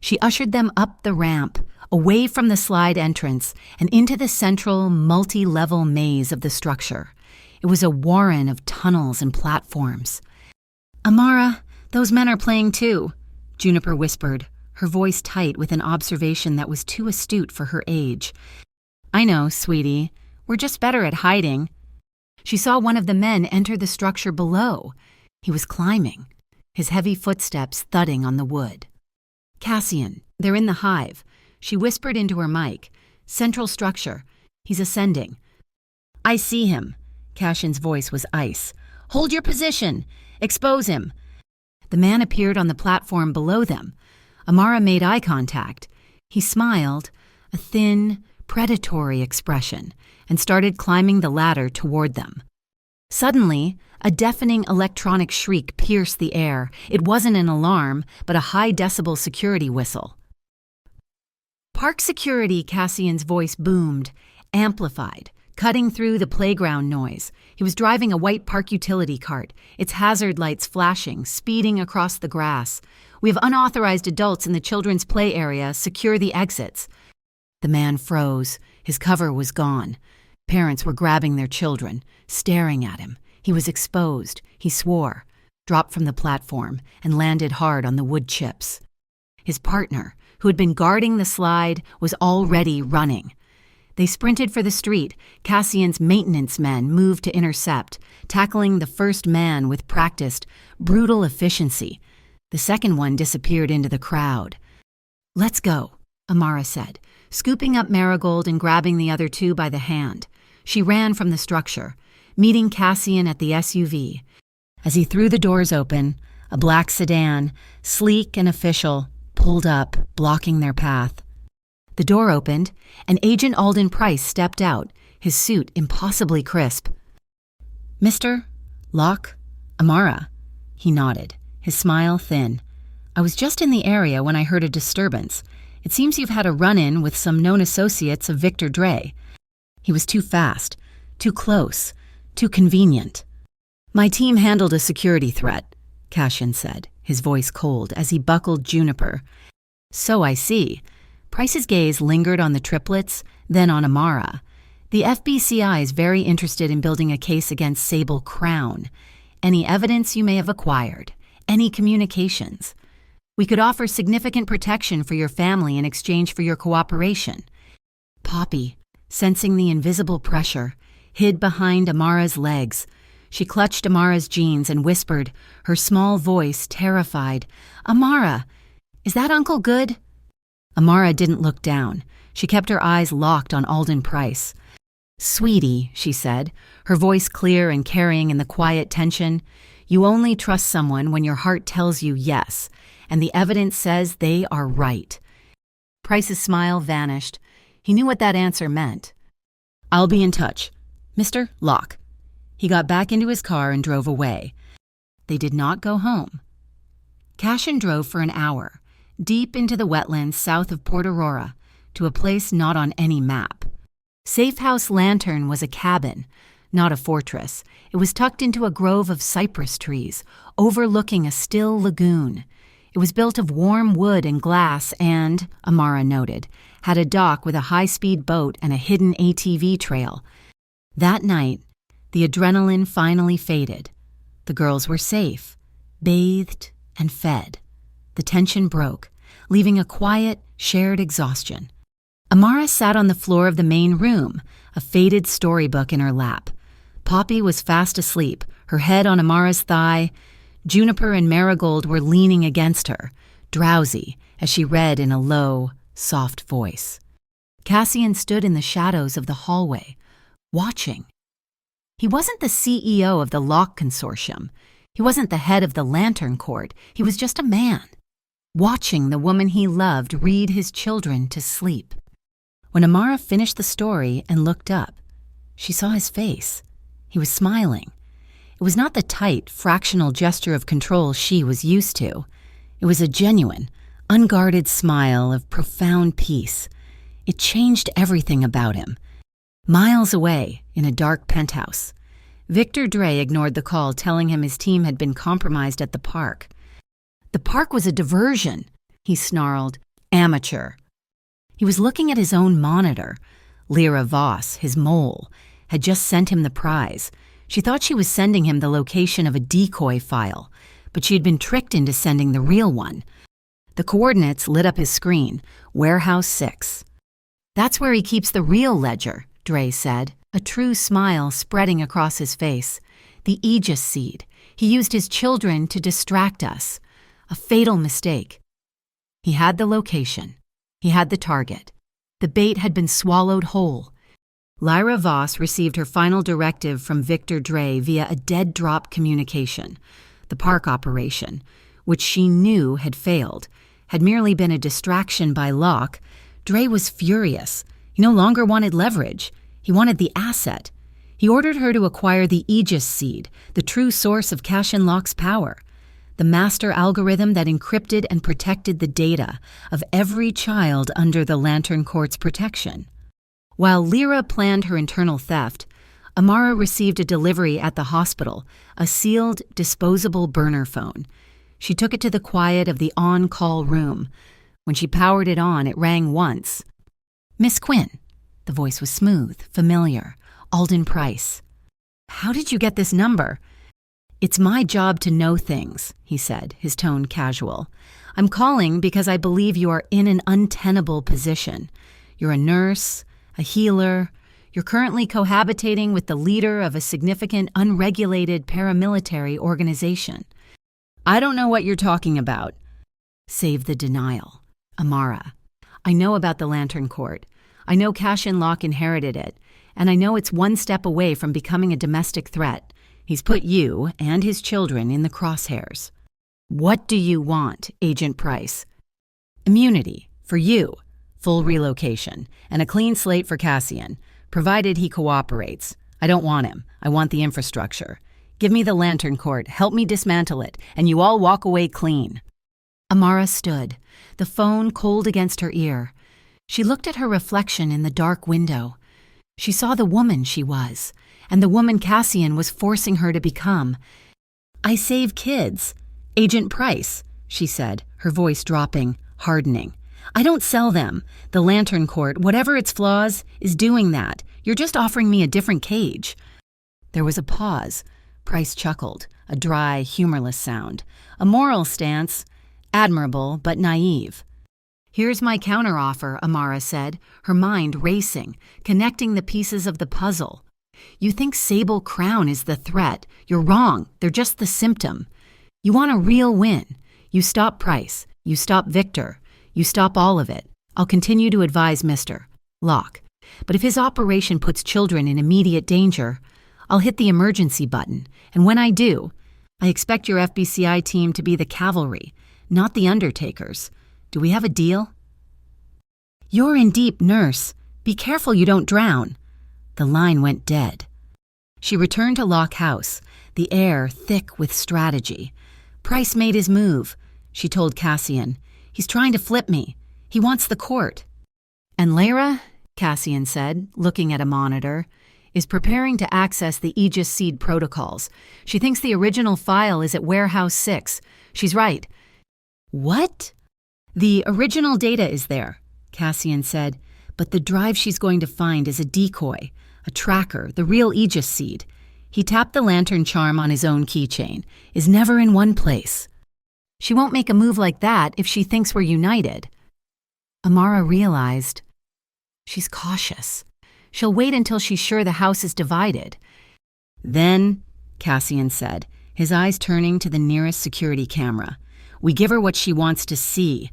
She ushered them up the ramp, away from the slide entrance, and into the central, multi-level maze of the structure. It was a warren of tunnels and platforms. Amara, those men are playing too, Juniper whispered, her voice tight with an observation that was too astute for her age. I know, sweetie. We're just better at hiding. She saw one of the men enter the structure below. He was climbing, his heavy footsteps thudding on the wood. Cassian, they're in the hive. She whispered into her mic. Central structure. He's ascending. I see him. Cassian's voice was ice. Hold your position. Expose him. The man appeared on the platform below them. Amara made eye contact. He smiled, a thin, predatory expression, and started climbing the ladder toward them. Suddenly, a deafening electronic shriek pierced the air. It wasn't an alarm, but a high-decibel security whistle. Park security, Cassian's voice boomed, amplified, cutting through the playground noise. He was driving a white park utility cart, its hazard lights flashing, speeding across the grass. We have unauthorized adults in the children's play area. Secure the exits. The man froze. His cover was gone. Parents were grabbing their children, staring at him. He was exposed, he swore, dropped from the platform, and landed hard on the wood chips. His partner, who had been guarding the slide, was already running. They sprinted for the street. Cassian's maintenance men moved to intercept, tackling the first man with practiced, brutal efficiency. The second one disappeared into the crowd. Let's go, Amara said, scooping up Marigold and grabbing the other 2 by the hand. She ran from the structure, meeting Cassian at the SUV. As he threw the doors open, a black sedan, sleek and official, pulled up, blocking their path. The door opened, and Agent Alden Price stepped out, his suit impossibly crisp. Mr. Locke, Amara. He nodded, his smile thin. I was just in the area when I heard a disturbance. It seems you've had a run-in with some known associates of Victor Dre. He was too fast, too close, too convenient. My team handled a security threat, Cashin said, his voice cold as he buckled Juniper. So I see. Price's gaze lingered on the triplets, then on Amara. The FBCI is very interested in building a case against Sable Crown. Any evidence you may have acquired, any communications. We could offer significant protection for your family in exchange for your cooperation. Poppy, sensing the invisible pressure, hid behind Amara's legs. She clutched Amara's jeans and whispered, her small voice terrified, "Amara, is that Uncle Good?" Amara didn't look down. She kept her eyes locked on Alden Price. "Sweetie," she said, her voice clear and carrying in the quiet tension, "you only trust someone when your heart tells you yes, and the evidence says they are right." Price's smile vanished. He knew what that answer meant. "I'll be in touch. Mr. Locke." He got back into his car and drove away. They did not go home. Cashin drove for an hour, deep into the wetlands south of Port Aurora, to a place not on any map. Safe House Lantern was a cabin, not a fortress. It was tucked into a grove of cypress trees, overlooking a still lagoon. It was built of warm wood and glass and, Amara noted, had a dock with a high-speed boat and a hidden ATV trail. That night, the adrenaline finally faded. The girls were safe, bathed and fed. The tension broke, leaving a quiet, shared exhaustion. Amara sat on the floor of the main room, a faded storybook in her lap. Poppy was fast asleep, her head on Amara's thigh. Juniper and Marigold were leaning against her, drowsy, as she read in a low, soft voice. Cassian stood in the shadows of the hallway, watching. He wasn't the CEO of the Locke Consortium. He wasn't the head of the Lantern Court. He was just a man, watching the woman he loved read his children to sleep. When Amara finished the story and looked up, she saw his face. He was smiling. It was not the tight, fractional gesture of control she was used to. It was a genuine, unguarded smile of profound peace. It changed everything about him. Miles away, in a dark penthouse, Victor Dre ignored the call telling him his team had been compromised at the park. "The park was a diversion," he snarled. "Amateur." He was looking at his own monitor. Lyra Voss, his mole, had just sent him the prize. She thought she was sending him the location of a decoy file, but she had been tricked into sending the real one. The coordinates lit up his screen, Warehouse 6. "That's where he keeps the real ledger," Dre said, a true smile spreading across his face. "The Aegis seed. He used his children to distract us. A fatal mistake." He had the location. He had the target. The bait had been swallowed whole. Lyra Voss received her final directive from Victor Dre via a dead-drop communication. The park operation, which she knew had failed, had merely been a distraction by Locke. Dre was furious. He no longer wanted leverage. He wanted the asset. He ordered her to acquire the Aegis seed, the true source of Cashin Locke's power, the master algorithm that encrypted and protected the data of every child under the Lantern Court's protection. While Lyra planned her internal theft, Amara received a delivery at the hospital, a sealed, disposable burner phone. She took it to the quiet of the on-call room. When she powered it on, it rang once. "Miss Quinn." The voice was smooth, familiar. Alden Price. "How did you get this number?" "It's my job to know things," he said, his tone casual. "I'm calling because I believe you are in an untenable position. You're a nurse, a healer. You're currently cohabitating with the leader of a significant unregulated paramilitary organization. I don't know what you're talking about." Save the denial. "Amara, I know about the Lantern Court. I know Cashin Locke inherited it, and I know it's one step away from becoming a domestic threat. He's put you and his children in the crosshairs. What do you want, Agent Price?" "Immunity, for you, full relocation, and a clean slate for Cassian, provided he cooperates. I don't want him. I want the infrastructure. Give me the lantern cord, help me dismantle it, and you all walk away clean." Amara stood, the phone cold against her ear. She looked at her reflection in the dark window. She saw the woman she was, and the woman Cassian was forcing her to become. "I save kids. Agent Price," she said, her voice dropping, hardening. "I don't sell them. The lantern cord, whatever its flaws, is doing that. You're just offering me a different cage." There was a pause. Price chuckled, a dry, humorless sound. A moral stance, admirable but naive. "Here's my counteroffer," Amara said, her mind racing, connecting the pieces of the puzzle. "You think Sable Crown is the threat. You're wrong. They're just the symptom. You want a real win. You stop Price. You stop Victor. You stop all of it. I'll continue to advise Mr. Locke. But if his operation puts children in immediate danger, I'll hit the emergency button. And when I do, I expect your FBCI team to be the cavalry, not the undertakers. Do we have a deal?" "You're in deep, nurse. Be careful you don't drown." The line went dead. She returned to Locke House, the air thick with strategy. "Price made his move," she told Cassian. "He's trying to flip me. He wants the court." "And Lyra," Cassian said, looking at a monitor, "is preparing to access the Aegis Seed protocols. She thinks the original file is at Warehouse 6. She's right." "What?" "The original data is there," Cassian said, "but the drive she's going to find is a decoy, a tracker, the real Aegis Seed. He tapped the lantern charm on his own keychain, is never in one place. She won't make a move like that if she thinks we're united." Amara realized. She's cautious. She'll wait until she's sure the house is divided. "Then," Cassian said, his eyes turning to the nearest security camera, "we give her what she wants to see."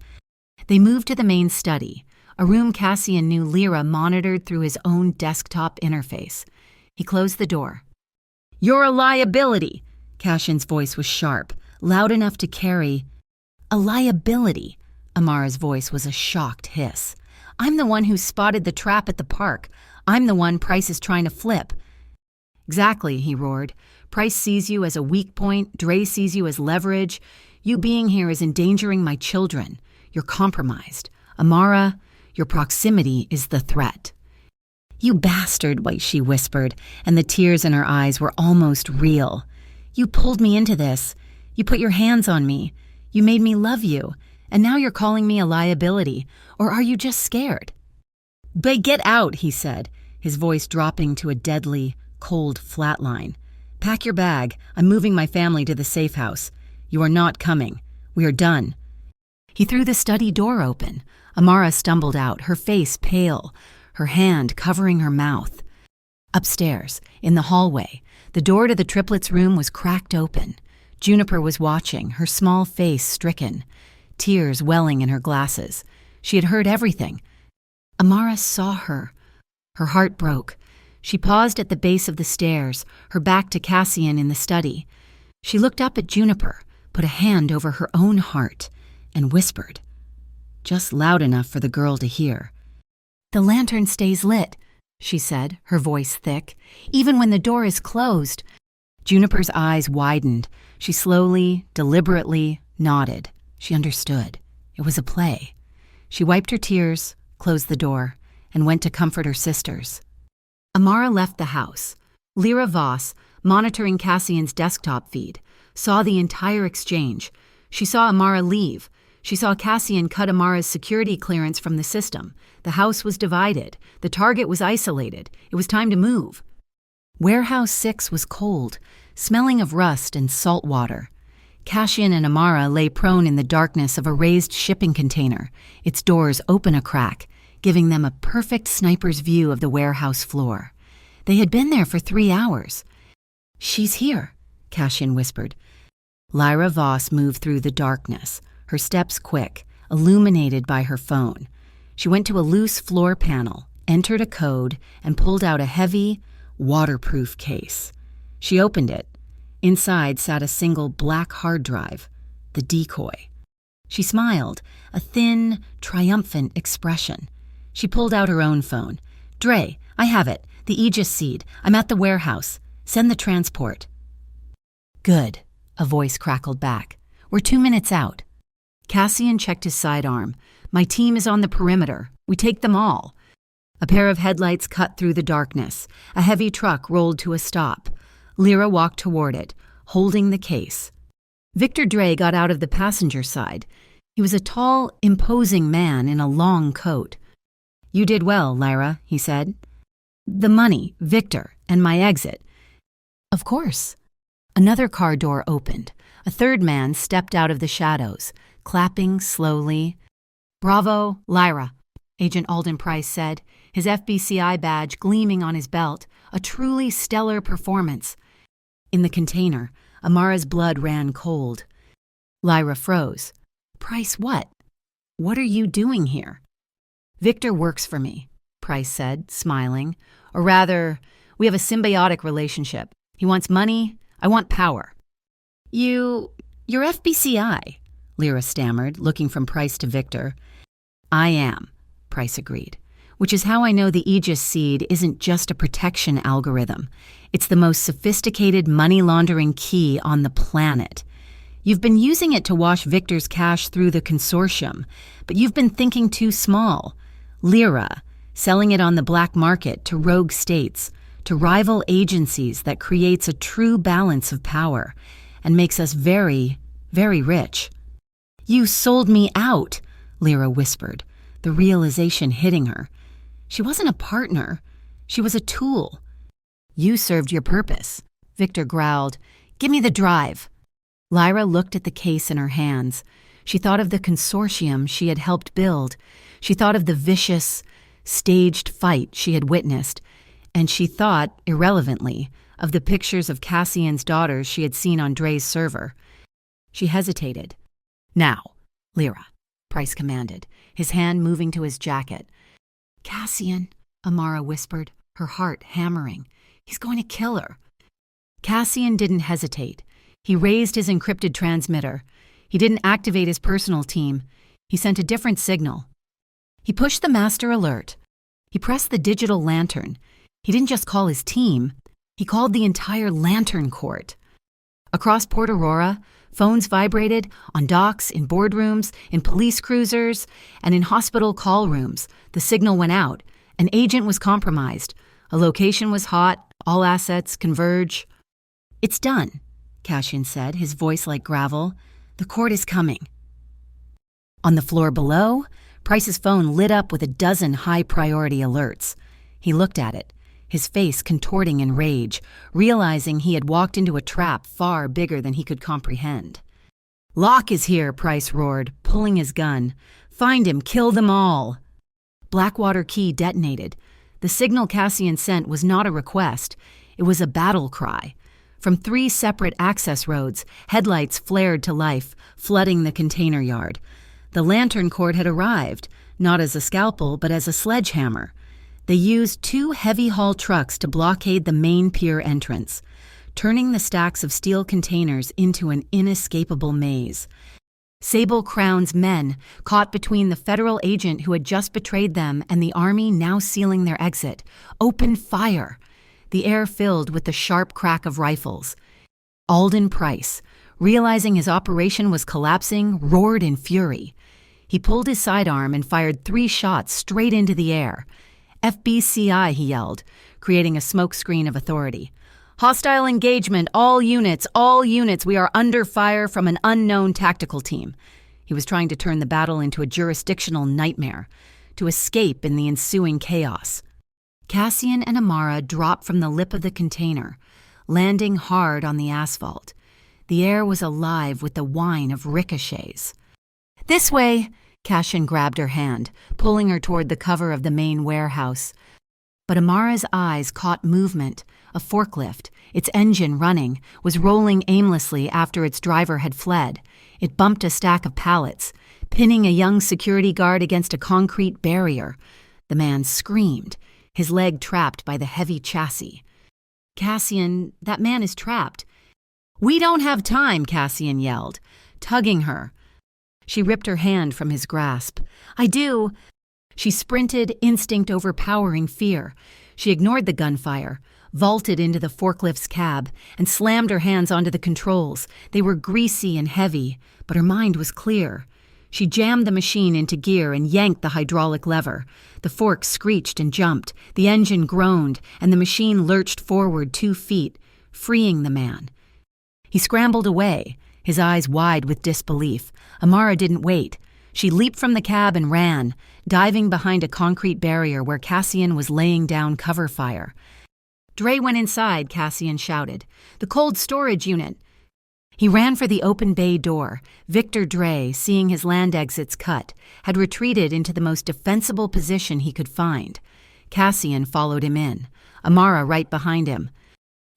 They moved to the main study, a room Cassian knew Lyra monitored through his own desktop interface. He closed the door. "You're a liability!" Cassian's voice was sharp, loud enough to carry. "A liability!" Amara's voice was a shocked hiss. "I'm the one who spotted the trap at the park. I'm the one Price is trying to flip." "Exactly," he roared. "Price sees you as a weak point. Dre sees you as leverage. You being here is endangering my children. You're compromised. Amara, your proximity is the threat." "You bastard," she whispered, and the tears in her eyes were almost real. "You pulled me into this. You put your hands on me. You made me love you. And now you're calling me a liability. Or are you just scared?" "But get out," he said, his voice dropping to a deadly, cold flatline. "Pack your bag. I'm moving my family to the safe house. You are not coming. We are done." He threw the study door open. Amara stumbled out, her face pale, her hand covering her mouth. Upstairs, in the hallway, the door to the triplets' room was cracked open. Juniper was watching, her small face stricken, tears welling in her glasses. She had heard everything. Amara saw her. Her heart broke. She paused at the base of the stairs, her back to Cassian in the study. She looked up at Juniper, put a hand over her own heart, and whispered, just loud enough for the girl to hear. "The lantern stays lit," she said, her voice thick, "even when the door is closed." Juniper's eyes widened. She slowly, deliberately nodded. She understood. It was a play. She wiped her tears, closed the door, and went to comfort her sisters. Amara left the house. Lyra Voss, monitoring Cassian's desktop feed, saw the entire exchange. She saw Amara leave. She saw Cassian cut Amara's security clearance from the system. The house was divided. The target was isolated. It was time to move. Warehouse 6 was cold, smelling of rust and salt water. Cassian and Amara lay prone in the darkness of a raised shipping container, its doors open a crack, giving them a perfect sniper's view of the warehouse floor. They had been there for 3 hours. "She's here," Cassian whispered. Lyra Voss moved through the darkness, her steps quick, illuminated by her phone. She went to a loose floor panel, entered a code, and pulled out a heavy, waterproof case. She opened it. Inside sat a single black hard drive, the decoy. She smiled, a thin, triumphant expression. She pulled out her own phone. "Dre, I have it. The Aegis Seed. I'm at the warehouse. Send the transport." Good, a voice crackled back. We're 2 minutes out. Cassian checked his sidearm. My team is on the perimeter. We take them all. A pair of headlights cut through the darkness. A heavy truck rolled to a stop. Lyra walked toward it, holding the case. Victor Dre got out of the passenger side. He was a tall, imposing man in a long coat. You did well, Lyra, he said. The money, Victor, and my exit. Of course. Another car door opened. A third man stepped out of the shadows, clapping slowly. Bravo, Lyra, Agent Alden Price said, his FBCI badge gleaming on his belt, a truly stellar performance. In the container, Amara's blood ran cold. Lyra froze. Price what? What are you doing here? Victor works for me, Price said, smiling. Or rather, we have a symbiotic relationship. He wants money, I want power. You're FBCI, Lyra stammered, looking from Price to Victor. I am, Price agreed, which is how I know the Aegis seed isn't just a protection algorithm. It's the most sophisticated money laundering key on the planet. You've been using it to wash Victor's cash through the consortium, but you've been thinking too small. Lyra, selling it on the black market to rogue states, to rival agencies that creates a true balance of power and makes us very, very rich. You sold me out, Lyra whispered, the realization hitting her. She wasn't a partner. She was a tool. You served your purpose, Victor growled. Give me the drive. Lyra looked at the case in her hands. She thought of the consortium she had helped build. She thought of the vicious, staged fight she had witnessed. And she thought, irrelevantly, of the pictures of Cassian's daughters she had seen on Dre's server. She hesitated. Now, Lyra, Price commanded, his hand moving to his jacket. Cassian, Amara whispered, her heart hammering. He's going to kill her. Cassian didn't hesitate. He raised his encrypted transmitter. He didn't activate his personal team. He sent a different signal. He pushed the master alert. He pressed the digital lantern. He didn't just call his team. He called the entire lantern court. Across Port Aurora, phones vibrated on docks, in boardrooms, in police cruisers, and in hospital call rooms. The signal went out. An agent was compromised. A location was hot. All assets converge. It's done, Cassian said, his voice like gravel. The court is coming. On the floor below, Price's phone lit up with a dozen high-priority alerts. He looked at it, his face contorting in rage, realizing he had walked into a trap far bigger than he could comprehend. Locke is here, Price roared, pulling his gun. Find him, kill them all. Blackwater Key detonated. The signal Cassian sent was not a request. It was a battle cry. From 3 separate access roads, headlights flared to life, flooding the container yard. The lantern court had arrived, not as a scalpel, but as a sledgehammer. They used 2 heavy-haul trucks to blockade the main pier entrance, turning the stacks of steel containers into an inescapable maze. Sable Crown's men, caught between the federal agent who had just betrayed them and the army now sealing their exit, opened fire. The air filled with the sharp crack of rifles. Alden Price, realizing his operation was collapsing, roared in fury. He pulled his sidearm and fired 3 shots straight into the air. FBCI, he yelled, creating a smokescreen of authority. Hostile engagement, all units, we are under fire from an unknown tactical team. He was trying to turn the battle into a jurisdictional nightmare, to escape in the ensuing chaos. Cassian and Amara dropped from the lip of the container, landing hard on the asphalt. The air was alive with the whine of ricochets. This way, Cassian grabbed her hand, pulling her toward the cover of the main warehouse. But Amara's eyes caught movement. A forklift, its engine running, was rolling aimlessly after its driver had fled. It bumped a stack of pallets, pinning a young security guard against a concrete barrier. The man screamed, his leg trapped by the heavy chassis. Cassian, that man is trapped. We don't have time, Cassian yelled, tugging her. She ripped her hand from his grasp. I do. She sprinted, instinct overpowering fear. She ignored the gunfire, vaulted into the forklift's cab, and slammed her hands onto the controls. They were greasy and heavy, but her mind was clear. She jammed the machine into gear and yanked the hydraulic lever. The fork screeched and jumped, the engine groaned, and the machine lurched forward 2 feet, freeing the man. He scrambled away, his eyes wide with disbelief. Amara didn't wait. She leaped from the cab and ran, diving behind a concrete barrier where Cassian was laying down cover fire. "Dre went inside," Cassian shouted. "The cold storage unit." He ran for the open bay door. Victor Dre, seeing his land exits cut, had retreated into the most defensible position he could find. Cassian followed him in, Amara right behind him.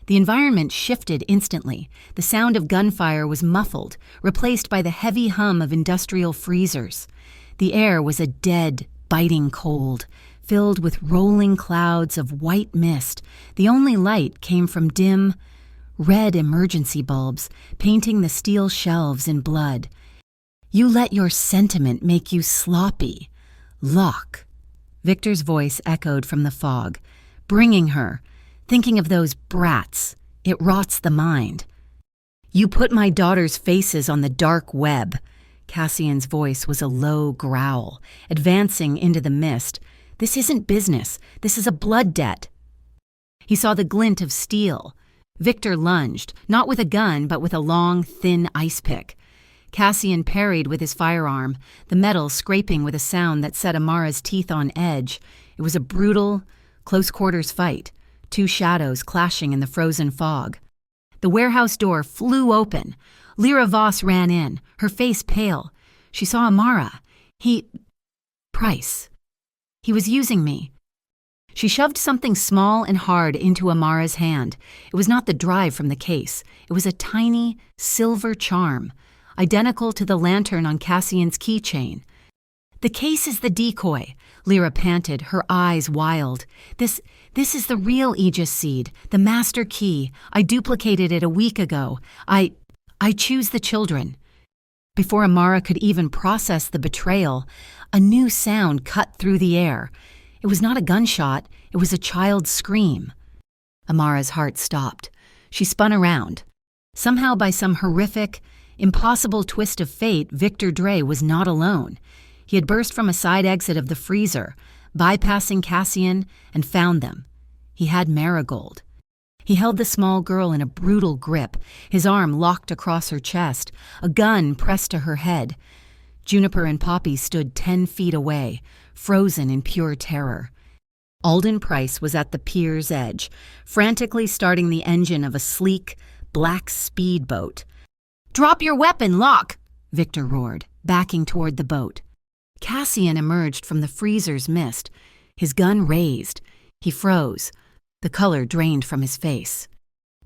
The environment shifted instantly. The sound of gunfire was muffled, replaced by the heavy hum of industrial freezers. The air was a dead, biting cold, filled with rolling clouds of white mist. The only light came from dim, red emergency bulbs, painting the steel shelves in blood. "You let your sentiment make you sloppy. Lock." Victor's voice echoed from the fog. "Bringing her. Thinking of those brats. It rots the mind." "You put my daughter's faces on the dark web." Cassian's voice was a low growl, advancing into the mist. "This isn't business. This is a blood debt." He saw the glint of steel. Victor lunged, not with a gun, but with a long, thin ice pick. Cassian parried with his firearm, the metal scraping with a sound that set Amara's teeth on edge. It was a brutal, close-quarters fight, 2 shadows clashing in the frozen fog. The warehouse door flew open. Lyra Voss ran in, her face pale. She saw Amara. Price. He was using me. She shoved something small and hard into Amara's hand. It was not the drive from the case. It was a tiny, silver charm, identical to the lantern on Cassian's keychain. "The case is the decoy," Lyra panted, her eyes wild. This is the real Aegis seed, the master key. I duplicated it a week ago. I choose the children." Before Amara could even process the betrayal, a new sound cut through the air. It was not a gunshot, it was a child's scream. Amara's heart stopped. She spun around. Somehow, by some horrific, impossible twist of fate, Victor Dre was not alone. He had burst from a side exit of the freezer, bypassing Cassian, and found them. He had Marigold. He held the small girl in a brutal grip, his arm locked across her chest, a gun pressed to her head. Juniper and Poppy stood 10 feet away, frozen in pure terror. Alden Price was at the pier's edge, frantically starting the engine of a sleek, black speedboat. "Drop your weapon, Locke!" Victor roared, backing toward the boat. Cassian emerged from the freezer's mist, his gun raised. He froze. The color drained from his face.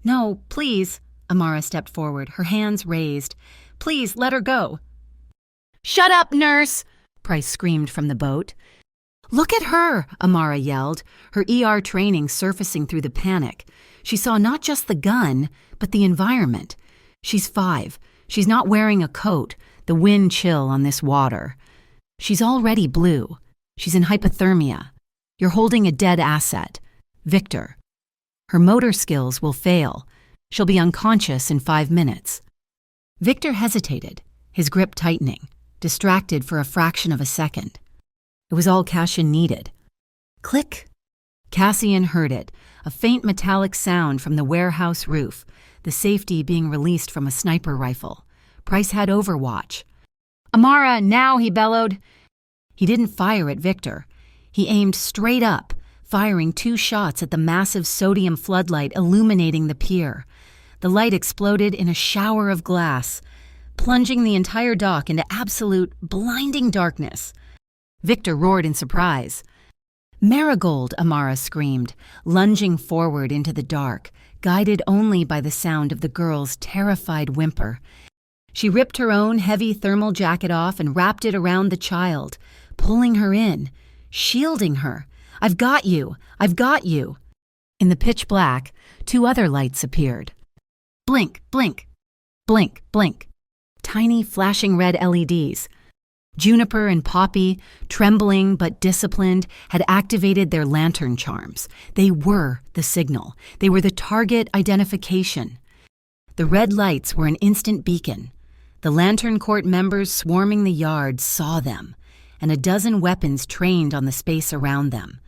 "No, please," Amara stepped forward, her hands raised. "Please, let her go." "Shut up, nurse!" Price screamed from the boat. "Look at her!" Amara yelled, her ER training surfacing through the panic. She saw not just the gun, but the environment. She's 5. She's not wearing a coat, the wind chill on this water. She's already blue. She's in hypothermia. You're holding a dead asset. Victor. Her motor skills will fail. She'll be unconscious in 5 minutes. Victor hesitated, his grip tightening, distracted for a fraction of a second. It was all Cassian needed. Click. Cassian heard it, a faint metallic sound from the warehouse roof, the safety being released from a sniper rifle. Price had overwatch. "Amara, now!" he bellowed. He didn't fire at Victor. He aimed straight up, firing 2 shots at the massive sodium floodlight illuminating the pier. The light exploded in a shower of glass, plunging the entire dock into absolute, blinding darkness. Victor roared in surprise. "Marigold!" Amara screamed, lunging forward into the dark, guided only by the sound of the girl's terrified whimper. She ripped her own heavy thermal jacket off and wrapped it around the child, pulling her in, shielding her. "I've got you! I've got you!" In the pitch black, 2 other lights appeared. Blink, blink, blink, blink. Tiny, flashing red LEDs. Juniper and Poppy, trembling but disciplined, had activated their lantern charms. They were the signal. They were the target identification. The red lights were an instant beacon. The Lantern Court members swarming the yard saw them, and a dozen weapons trained on the space around them.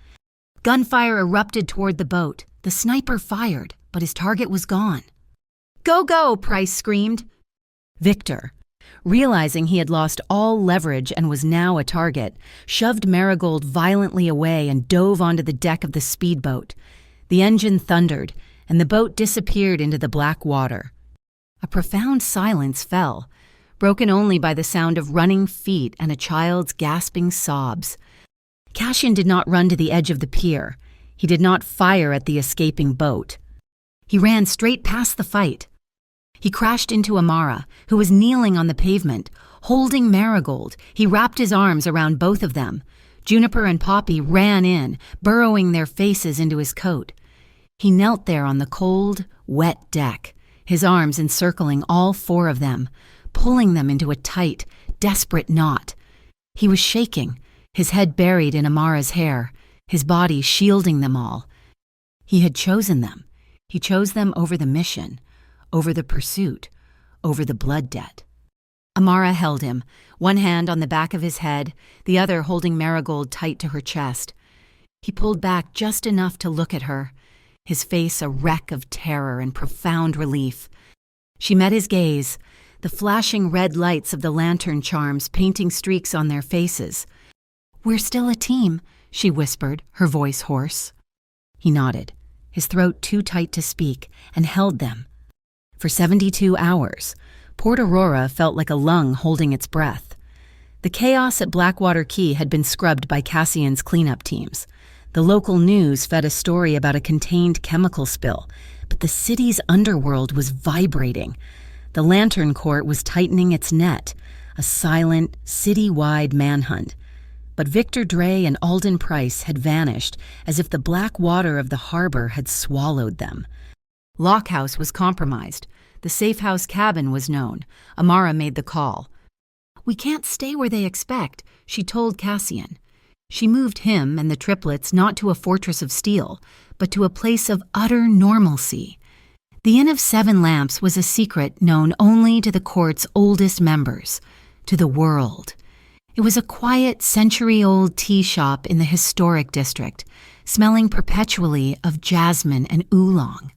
Gunfire erupted toward the boat. The sniper fired, but his target was gone. "Go, go!" Price screamed. Victor, realizing he had lost all leverage and was now a target, shoved Marigold violently away and dove onto the deck of the speedboat. The engine thundered, and the boat disappeared into the black water. A profound silence fell, broken only by the sound of running feet and a child's gasping sobs. Cassian did not run to the edge of the pier. He did not fire at the escaping boat. He ran straight past the fight. He crashed into Amara, who was kneeling on the pavement, holding Marigold. He wrapped his arms around both of them. Juniper and Poppy ran in, burrowing their faces into his coat. He knelt there on the cold, wet deck, his arms encircling all four of them, pulling them into a tight, desperate knot. He was shaking, his head buried in Amara's hair, his body shielding them all. He had chosen them. He chose them over the mission, over the pursuit, over the blood debt. Amara held him, one hand on the back of his head, the other holding Marigold tight to her chest. He pulled back just enough to look at her, his face a wreck of terror and profound relief. She met his gaze, the flashing red lights of the lantern charms painting streaks on their faces. "We're still a team," she whispered, her voice hoarse. He nodded, his throat too tight to speak, and held them. For 72 hours, Port Aurora felt like a lung holding its breath. The chaos at Blackwater Key had been scrubbed by Cassian's cleanup teams. The local news fed a story about a contained chemical spill, but the city's underworld was vibrating. The Lantern Court was tightening its net, a silent, city-wide manhunt. But Victor Dre and Alden Price had vanished as if the black water of the harbor had swallowed them. Lockhouse was compromised. The safe house cabin was known. Amara made the call. "We can't stay where they expect," she told Cassian. She moved him and the triplets not to a fortress of steel, but to a place of utter normalcy. The Inn of Seven Lamps was a secret known only to the court's oldest members, to the world. It was a quiet, century-old tea shop in the historic district, smelling perpetually of jasmine and oolong.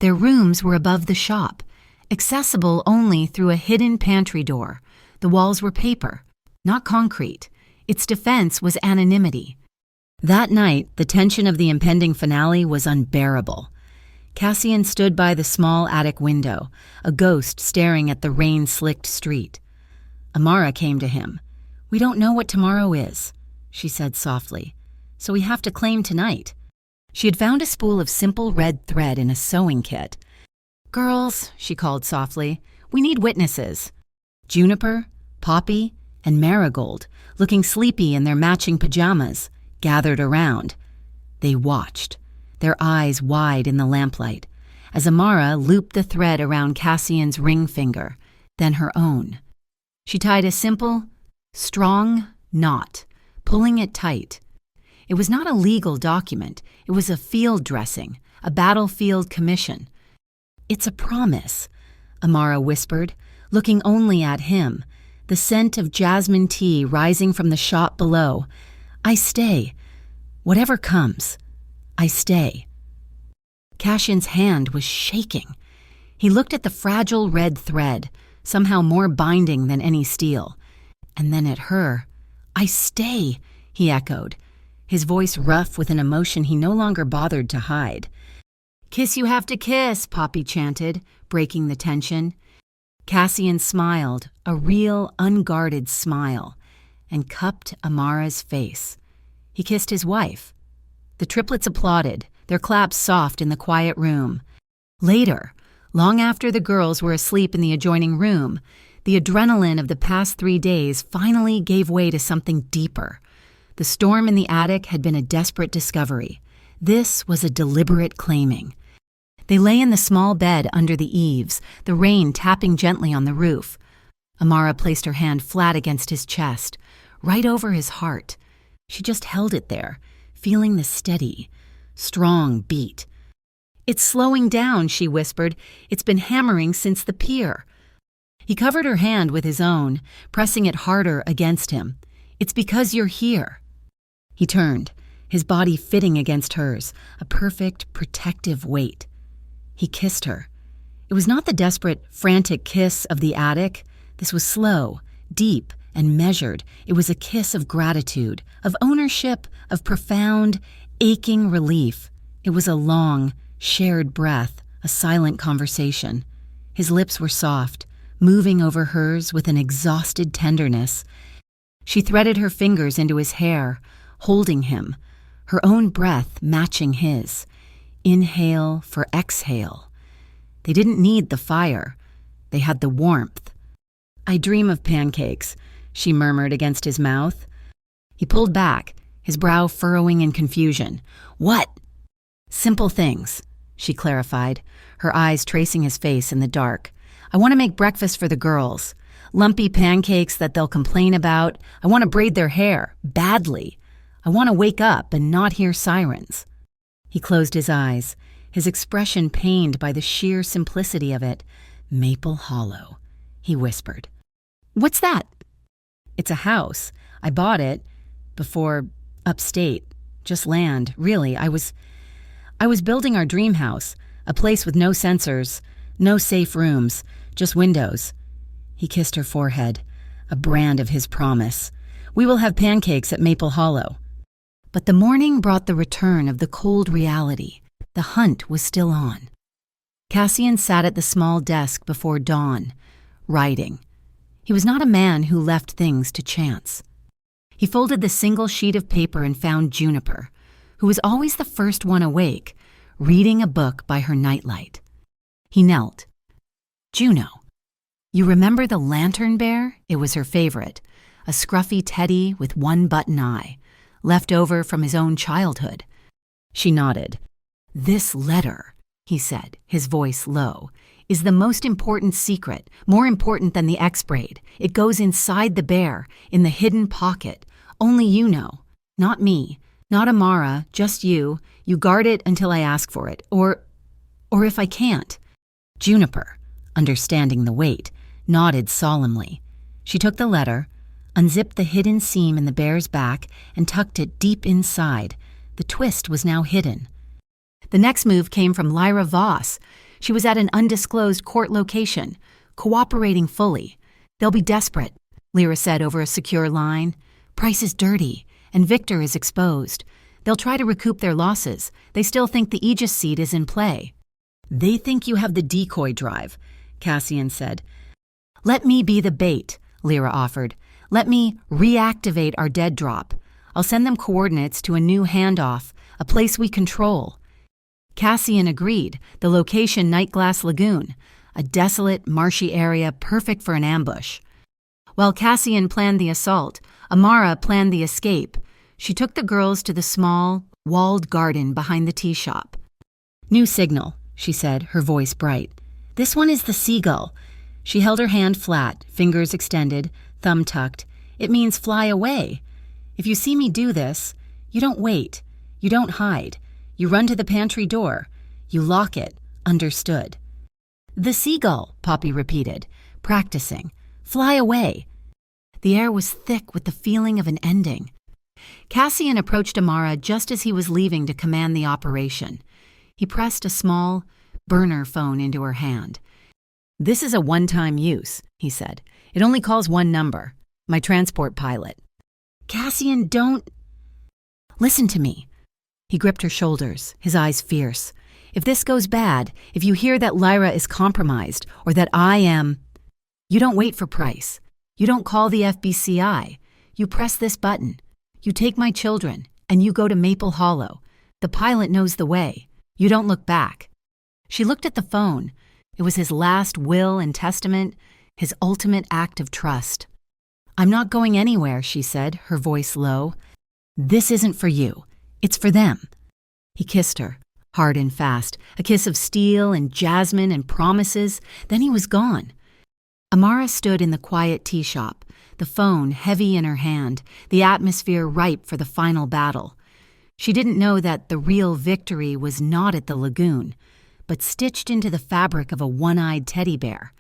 Their rooms were above the shop, accessible only through a hidden pantry door. The walls were paper, not concrete. Its defense was anonymity. That night, the tension of the impending finale was unbearable. Cassian stood by the small attic window, a ghost staring at the rain-slicked street. Amara came to him. "We don't know what tomorrow is," she said softly, "so we have to claim tonight." She had found a spool of simple red thread in a sewing kit. "Girls," she called softly, "we need witnesses." Juniper, Poppy, and Marigold, looking sleepy in their matching pajamas, gathered around. They watched, their eyes wide in the lamplight, as Amara looped the thread around Cassian's ring finger, then her own. She tied a simple, strong knot, pulling it tight. It was not a legal document. It was a field dressing, a battlefield commission. "It's a promise," Amara whispered, looking only at him, the scent of jasmine tea rising from the shop below. "I stay. Whatever comes, I stay." Cassian's hand was shaking. He looked at the fragile red thread, somehow more binding than any steel, and then at her. "I stay," he echoed, his voice rough with an emotion he no longer bothered to hide. "Kiss you have to kiss," Poppy chanted, breaking the tension. Cassian smiled, a real, unguarded smile, and cupped Amara's face. He kissed his wife. The triplets applauded, their claps soft in the quiet room. Later, long after the girls were asleep in the adjoining room, the adrenaline of the past 3 days finally gave way to something deeper. The storm in the attic had been a desperate discovery. This was a deliberate claiming. They lay in the small bed under the eaves, the rain tapping gently on the roof. Amara placed her hand flat against his chest, right over his heart. She just held it there, feeling the steady, strong beat. "It's slowing down," she whispered. "It's been hammering since the pier." He covered her hand with his own, pressing it harder against him. "It's because you're here." He turned, his body fitting against hers, a perfect, protective weight. He kissed her. It was not the desperate, frantic kiss of the addict. This was slow, deep, and measured. It was a kiss of gratitude, of ownership, of profound, aching relief. It was a long, shared breath, a silent conversation. His lips were soft, moving over hers with an exhausted tenderness. She threaded her fingers into his hair, holding him, her own breath matching his. Inhale for exhale. They didn't need the fire. They had the warmth. "I dream of pancakes," she murmured against his mouth. He pulled back, his brow furrowing in confusion. "What?" "Simple things," she clarified, her eyes tracing his face in the dark. "I want to make breakfast for the girls. Lumpy pancakes that they'll complain about. I want to braid their hair, badly. I want to wake up and not hear sirens." He closed his eyes, his expression pained by the sheer simplicity of it. "Maple Hollow," he whispered. "What's that?" "It's a house. I bought it before, upstate. Just land, really. I was building our dream house, a place with no sensors, no safe rooms, just windows." He kissed her forehead, a brand of his promise. "We will have pancakes at Maple Hollow." But the morning brought the return of the cold reality. The hunt was still on. Cassian sat at the small desk before dawn, writing. He was not a man who left things to chance. He folded the single sheet of paper and found Juniper, who was always the first one awake, reading a book by her nightlight. He knelt. "Juno, you remember the lantern bear?" It was her favorite, a scruffy teddy with one button eye, left over from his own childhood. She nodded. "This letter," he said, his voice low, "is the most important secret, more important than the X-braid. It goes inside the bear, in the hidden pocket. Only you know. Not me, not Amara, just you. You guard it until I ask for it, or if I can't." Juniper, understanding the weight, nodded solemnly. She took the letter, unzipped the hidden seam in the bear's back, and tucked it deep inside. The twist was now hidden. The next move came from Lyra Voss. She was at an undisclosed court location, cooperating fully. "They'll be desperate," Lyra said over a secure line. "Price is dirty, and Victor is exposed. They'll try to recoup their losses. They still think the Aegis seat is in play." "They think you have the decoy drive," Cassian said. "Let me be the bait," Lyra offered. "Let me reactivate our dead drop. I'll send them coordinates to a new handoff, a place we control." Cassian agreed, the location Nightglass Lagoon, a desolate, marshy area perfect for an ambush. While Cassian planned the assault, Amara planned the escape. She took the girls to the small, walled garden behind the tea shop. "New signal," she said, her voice bright. "This one is the seagull." She held her hand flat, fingers extended, thumb tucked. "It means fly away. If you see me do this, you don't wait. You don't hide. You run to the pantry door. You lock it. Understood." "The seagull," Poppy repeated, practicing. "Fly away." The air was thick with the feeling of an ending. Cassian approached Amara just as he was leaving to command the operation. He pressed a small burner phone into her hand. "This is a one-time use," he said. "It only calls one number. My transport pilot." "Cassian, don't—" "Listen to me." He gripped her shoulders, his eyes fierce. "If this goes bad, if you hear that Lyra is compromised, or that I am, you don't wait for Price. You don't call the FBCI. You press this button. You take my children, and you go to Maple Hollow. The pilot knows the way. You don't look back." She looked at the phone. It was his last will and testament, his ultimate act of trust. "I'm not going anywhere," she said, her voice low. "This isn't for you. It's for them." He kissed her, hard and fast, a kiss of steel and jasmine and promises. Then he was gone. Amara stood in the quiet tea shop, the phone heavy in her hand, the atmosphere ripe for the final battle. She didn't know that the real victory was not at the lagoon, but stitched into the fabric of a one-eyed teddy bear.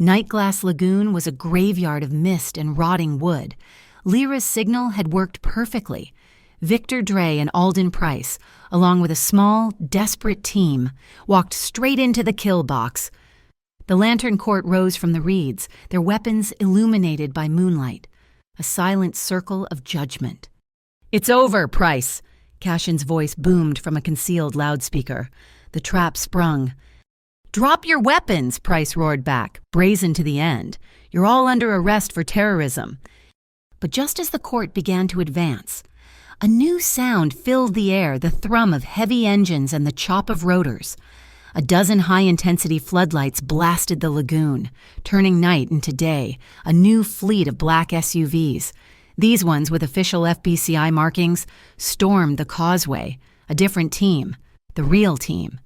Nightglass Lagoon was a graveyard of mist and rotting wood. Lyra's signal had worked perfectly. Victor Dre and Alden Price, along with a small, desperate team, walked straight into the kill box. The lantern court rose from the reeds, their weapons illuminated by moonlight, a silent circle of judgment. "It's over, Price!" Cashin's voice boomed from a concealed loudspeaker. The trap sprung. "Drop your weapons," Price roared back, brazen to the end. "You're all under arrest for terrorism." But just as the court began to advance, a new sound filled the air, the thrum of heavy engines and the chop of rotors. A dozen high-intensity floodlights blasted the lagoon, turning night into day, a new fleet of black SUVs. These ones, with official FBCI markings, stormed the causeway, a different team, the real team.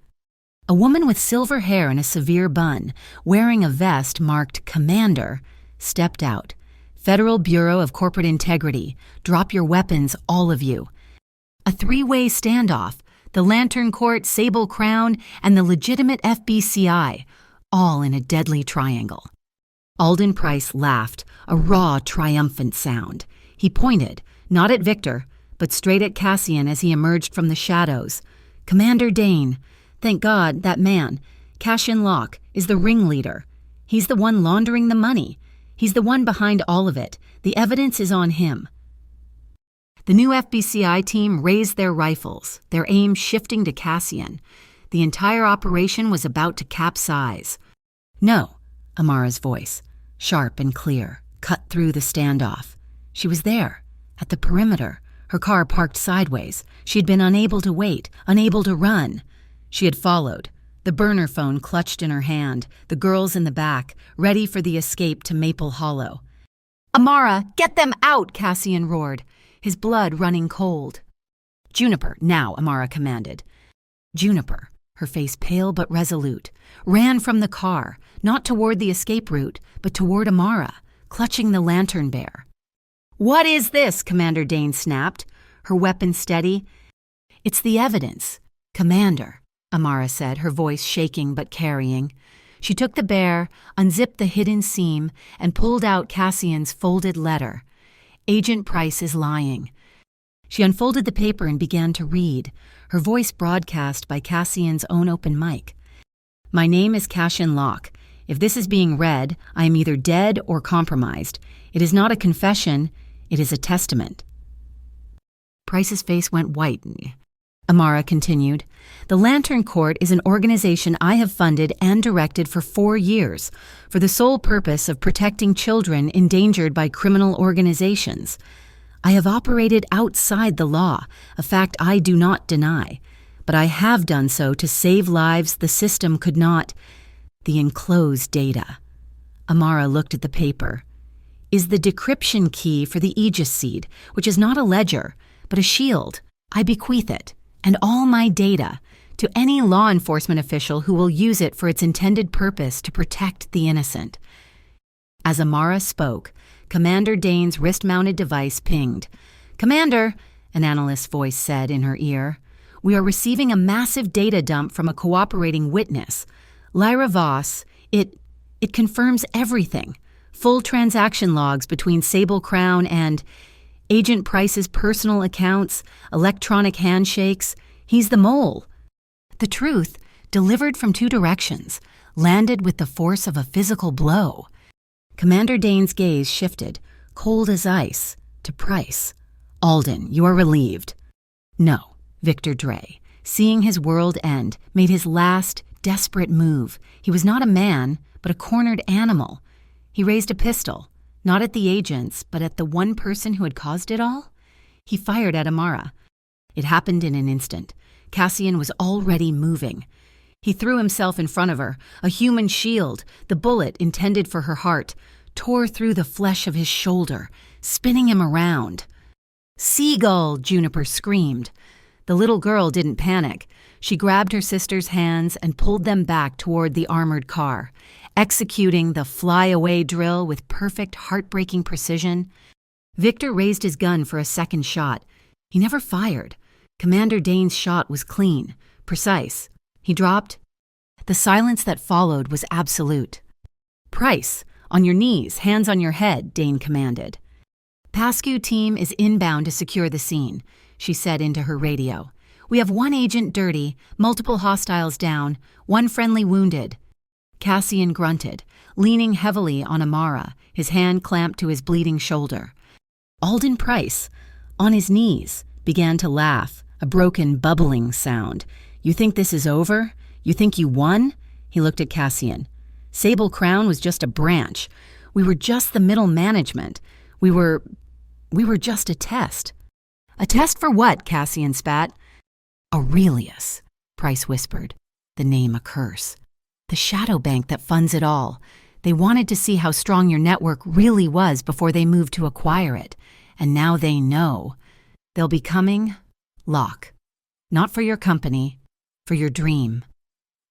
A woman with silver hair and a severe bun, wearing a vest marked Commander, stepped out. "Federal Bureau of Corporate Integrity, drop your weapons, all of you." A three-way standoff, the Lantern Court, Sable Crown, and the legitimate FBCI, all in a deadly triangle. Alden Price laughed, a raw, triumphant sound. He pointed, not at Victor, but straight at Cassian as he emerged from the shadows. "Commander Dane, thank God, that man, Cassian Locke, is the ringleader. He's the one laundering the money. He's the one behind all of it. The evidence is on him." The new FBCI team raised their rifles, their aim shifting to Cassian. The entire operation was about to capsize. "No," Amara's voice, sharp and clear, cut through the standoff. She was there, at the perimeter, her car parked sideways. She had been unable to wait, unable to run. She had followed, the burner phone clutched in her hand, the girls in the back, ready for the escape to Maple Hollow. "Amara, get them out!" Cassian roared, his blood running cold. "Juniper, now," Amara commanded. Juniper, her face pale but resolute, ran from the car, not toward the escape route, but toward Amara, clutching the lantern bear. "What is this?" Commander Dane snapped, her weapon steady. "It's the evidence, Commander," Amara said, her voice shaking but carrying. She took the bear, unzipped the hidden seam, and pulled out Cassian's folded letter. "Agent Price is lying." She unfolded the paper and began to read, her voice broadcast by Cassian's own open mic. "My name is Cassian Locke. If this is being read, I am either dead or compromised. It is not a confession, it is a testament." Price's face went white. Amara continued, "The Lantern Court is an organization I have funded and directed for 4 years, for the sole purpose of protecting children endangered by criminal organizations. I have operated outside the law, a fact I do not deny, but I have done so to save lives the system could not. The enclosed data." Amara looked at the paper. "Is the decryption key for the Aegis seed, which is not a ledger, but a shield. I bequeath it, and all my data, to any law enforcement official who will use it for its intended purpose to protect the innocent." As Amara spoke, Commander Dane's wrist-mounted device pinged. "Commander," an analyst's voice said in her ear, "we are receiving a massive data dump from a cooperating witness. Lyra Voss, it confirms everything. Full transaction logs between Sable Crown and Agent Price's personal accounts, electronic handshakes. He's the mole. The truth, delivered from 2 directions, landed with the force of a physical blow." Commander Dane's gaze shifted, cold as ice, to Price. "Alden, you are relieved." "No," Victor Dre, seeing his world end, made his last, desperate move. He was not a man, but a cornered animal. He raised a pistol, not at the agents, but at the one person who had caused it all. He fired at Amara. It happened in an instant. Cassian was already moving. He threw himself in front of her, a human shield, the bullet intended for her heart, tore through the flesh of his shoulder, spinning him around. "Seagull!" Juniper screamed. The little girl didn't panic. She grabbed her sister's hands and pulled them back toward the armored car, executing the fly-away drill with perfect, heartbreaking precision. Victor raised his gun for a second shot. He never fired. Commander Dane's shot was clean, precise. He dropped. The silence that followed was absolute. "Price, on your knees, hands on your head," Dane commanded. "Pascu team is inbound to secure the scene," she said into her radio. "We have one agent dirty, multiple hostiles down, one friendly wounded." Cassian grunted, leaning heavily on Amara, his hand clamped to his bleeding shoulder. Alden Price, on his knees, began to laugh, a broken, bubbling sound. "You think this is over? You think you won?" He looked at Cassian. "Sable Crown was just a branch. We were just the middle management. We were just a test." "A test for what?" Cassian spat. "Aurelius," Price whispered, the name a curse. "The shadow bank that funds it all. They wanted to see how strong your network really was before they moved to acquire it. And now they know. They'll be coming, Locke. Not for your company, for your dream.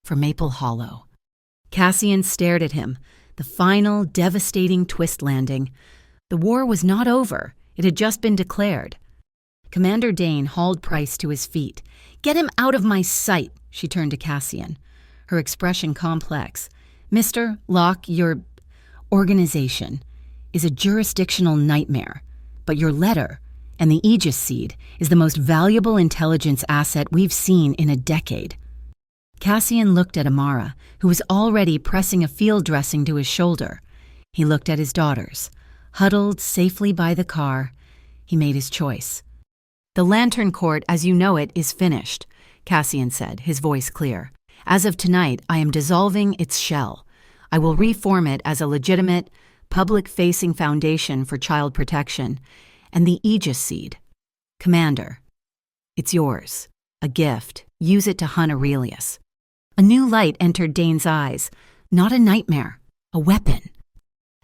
For Maple Hollow." Cassian stared at him, the final, devastating twist landing. The war was not over. It had just been declared. Commander Dane hauled Price to his feet. "Get him out of my sight," she turned to Cassian, her expression complex. "Mr. Locke, your organization is a jurisdictional nightmare, but your letter and the Aegis seed is the most valuable intelligence asset we've seen in a decade." Cassian looked at Amara, who was already pressing a field dressing to his shoulder. He looked at his daughters, huddled safely by the car. He made his choice. "The Lantern Court, as you know it, is finished," Cassian said, his voice clear. "As of tonight, I am dissolving its shell. I will reform it as a legitimate, public-facing foundation for child protection. And the Aegis seed. Commander, it's yours. A gift. Use it to hunt Aurelius." A new light entered Dane's eyes. Not a nightmare. A weapon.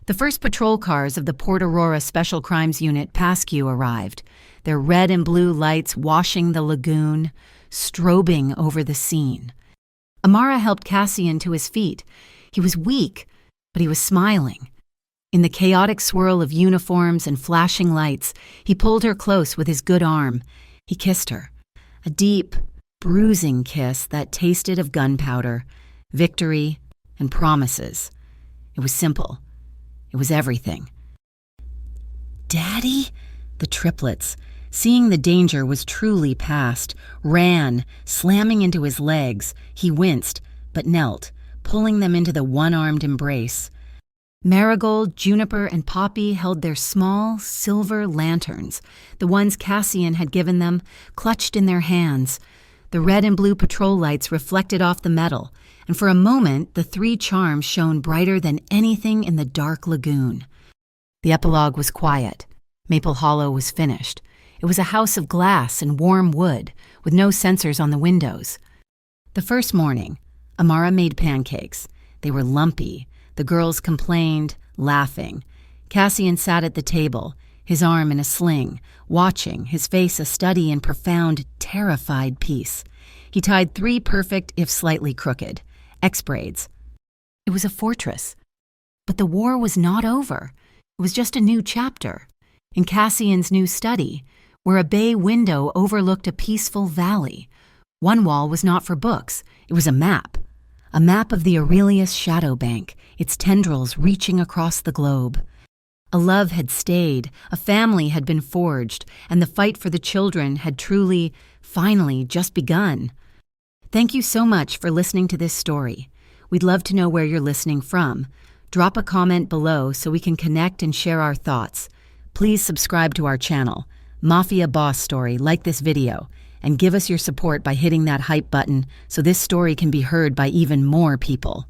The first patrol cars of the Port Aurora Special Crimes Unit Pascu arrived, their red and blue lights washing the lagoon, strobing over the scene. Amara helped Cassian to his feet. He was weak, but he was smiling. In the chaotic swirl of uniforms and flashing lights, he pulled her close with his good arm. He kissed her. A deep, bruising kiss that tasted of gunpowder, victory, and promises. It was simple. It was everything. "Daddy?" The triplets, seeing the danger was truly past, ran, slamming into his legs. He winced, but knelt, pulling them into the one-armed embrace. Marigold, Juniper, and Poppy held their small, silver lanterns, the ones Cassian had given them, clutched in their hands. The red and blue patrol lights reflected off the metal, and for a moment the three charms shone brighter than anything in the dark lagoon. The epilogue was quiet. Maple Hollow was finished. It was a house of glass and warm wood, with no sensors on the windows. The first morning, Amara made pancakes. They were lumpy. The girls complained, laughing. Cassian sat at the table, his arm in a sling, watching, his face a study in profound, terrified peace. He tied 3 perfect, if slightly crooked, X-braids. It was a fortress. But the war was not over. It was just a new chapter. In Cassian's new study, where a bay window overlooked a peaceful valley. One wall was not for books. It was a map of the Aurelius Shadow Bank, its tendrils reaching across the globe. A love had stayed, a family had been forged, and the fight for the children had truly, finally, just begun. Thank you so much for listening to this story. We'd love to know where you're listening from. Drop a comment below so we can connect and share our thoughts. Please subscribe to our channel, Mafia Boss Story, like this video, and give us your support by hitting that hype button so this story can be heard by even more people.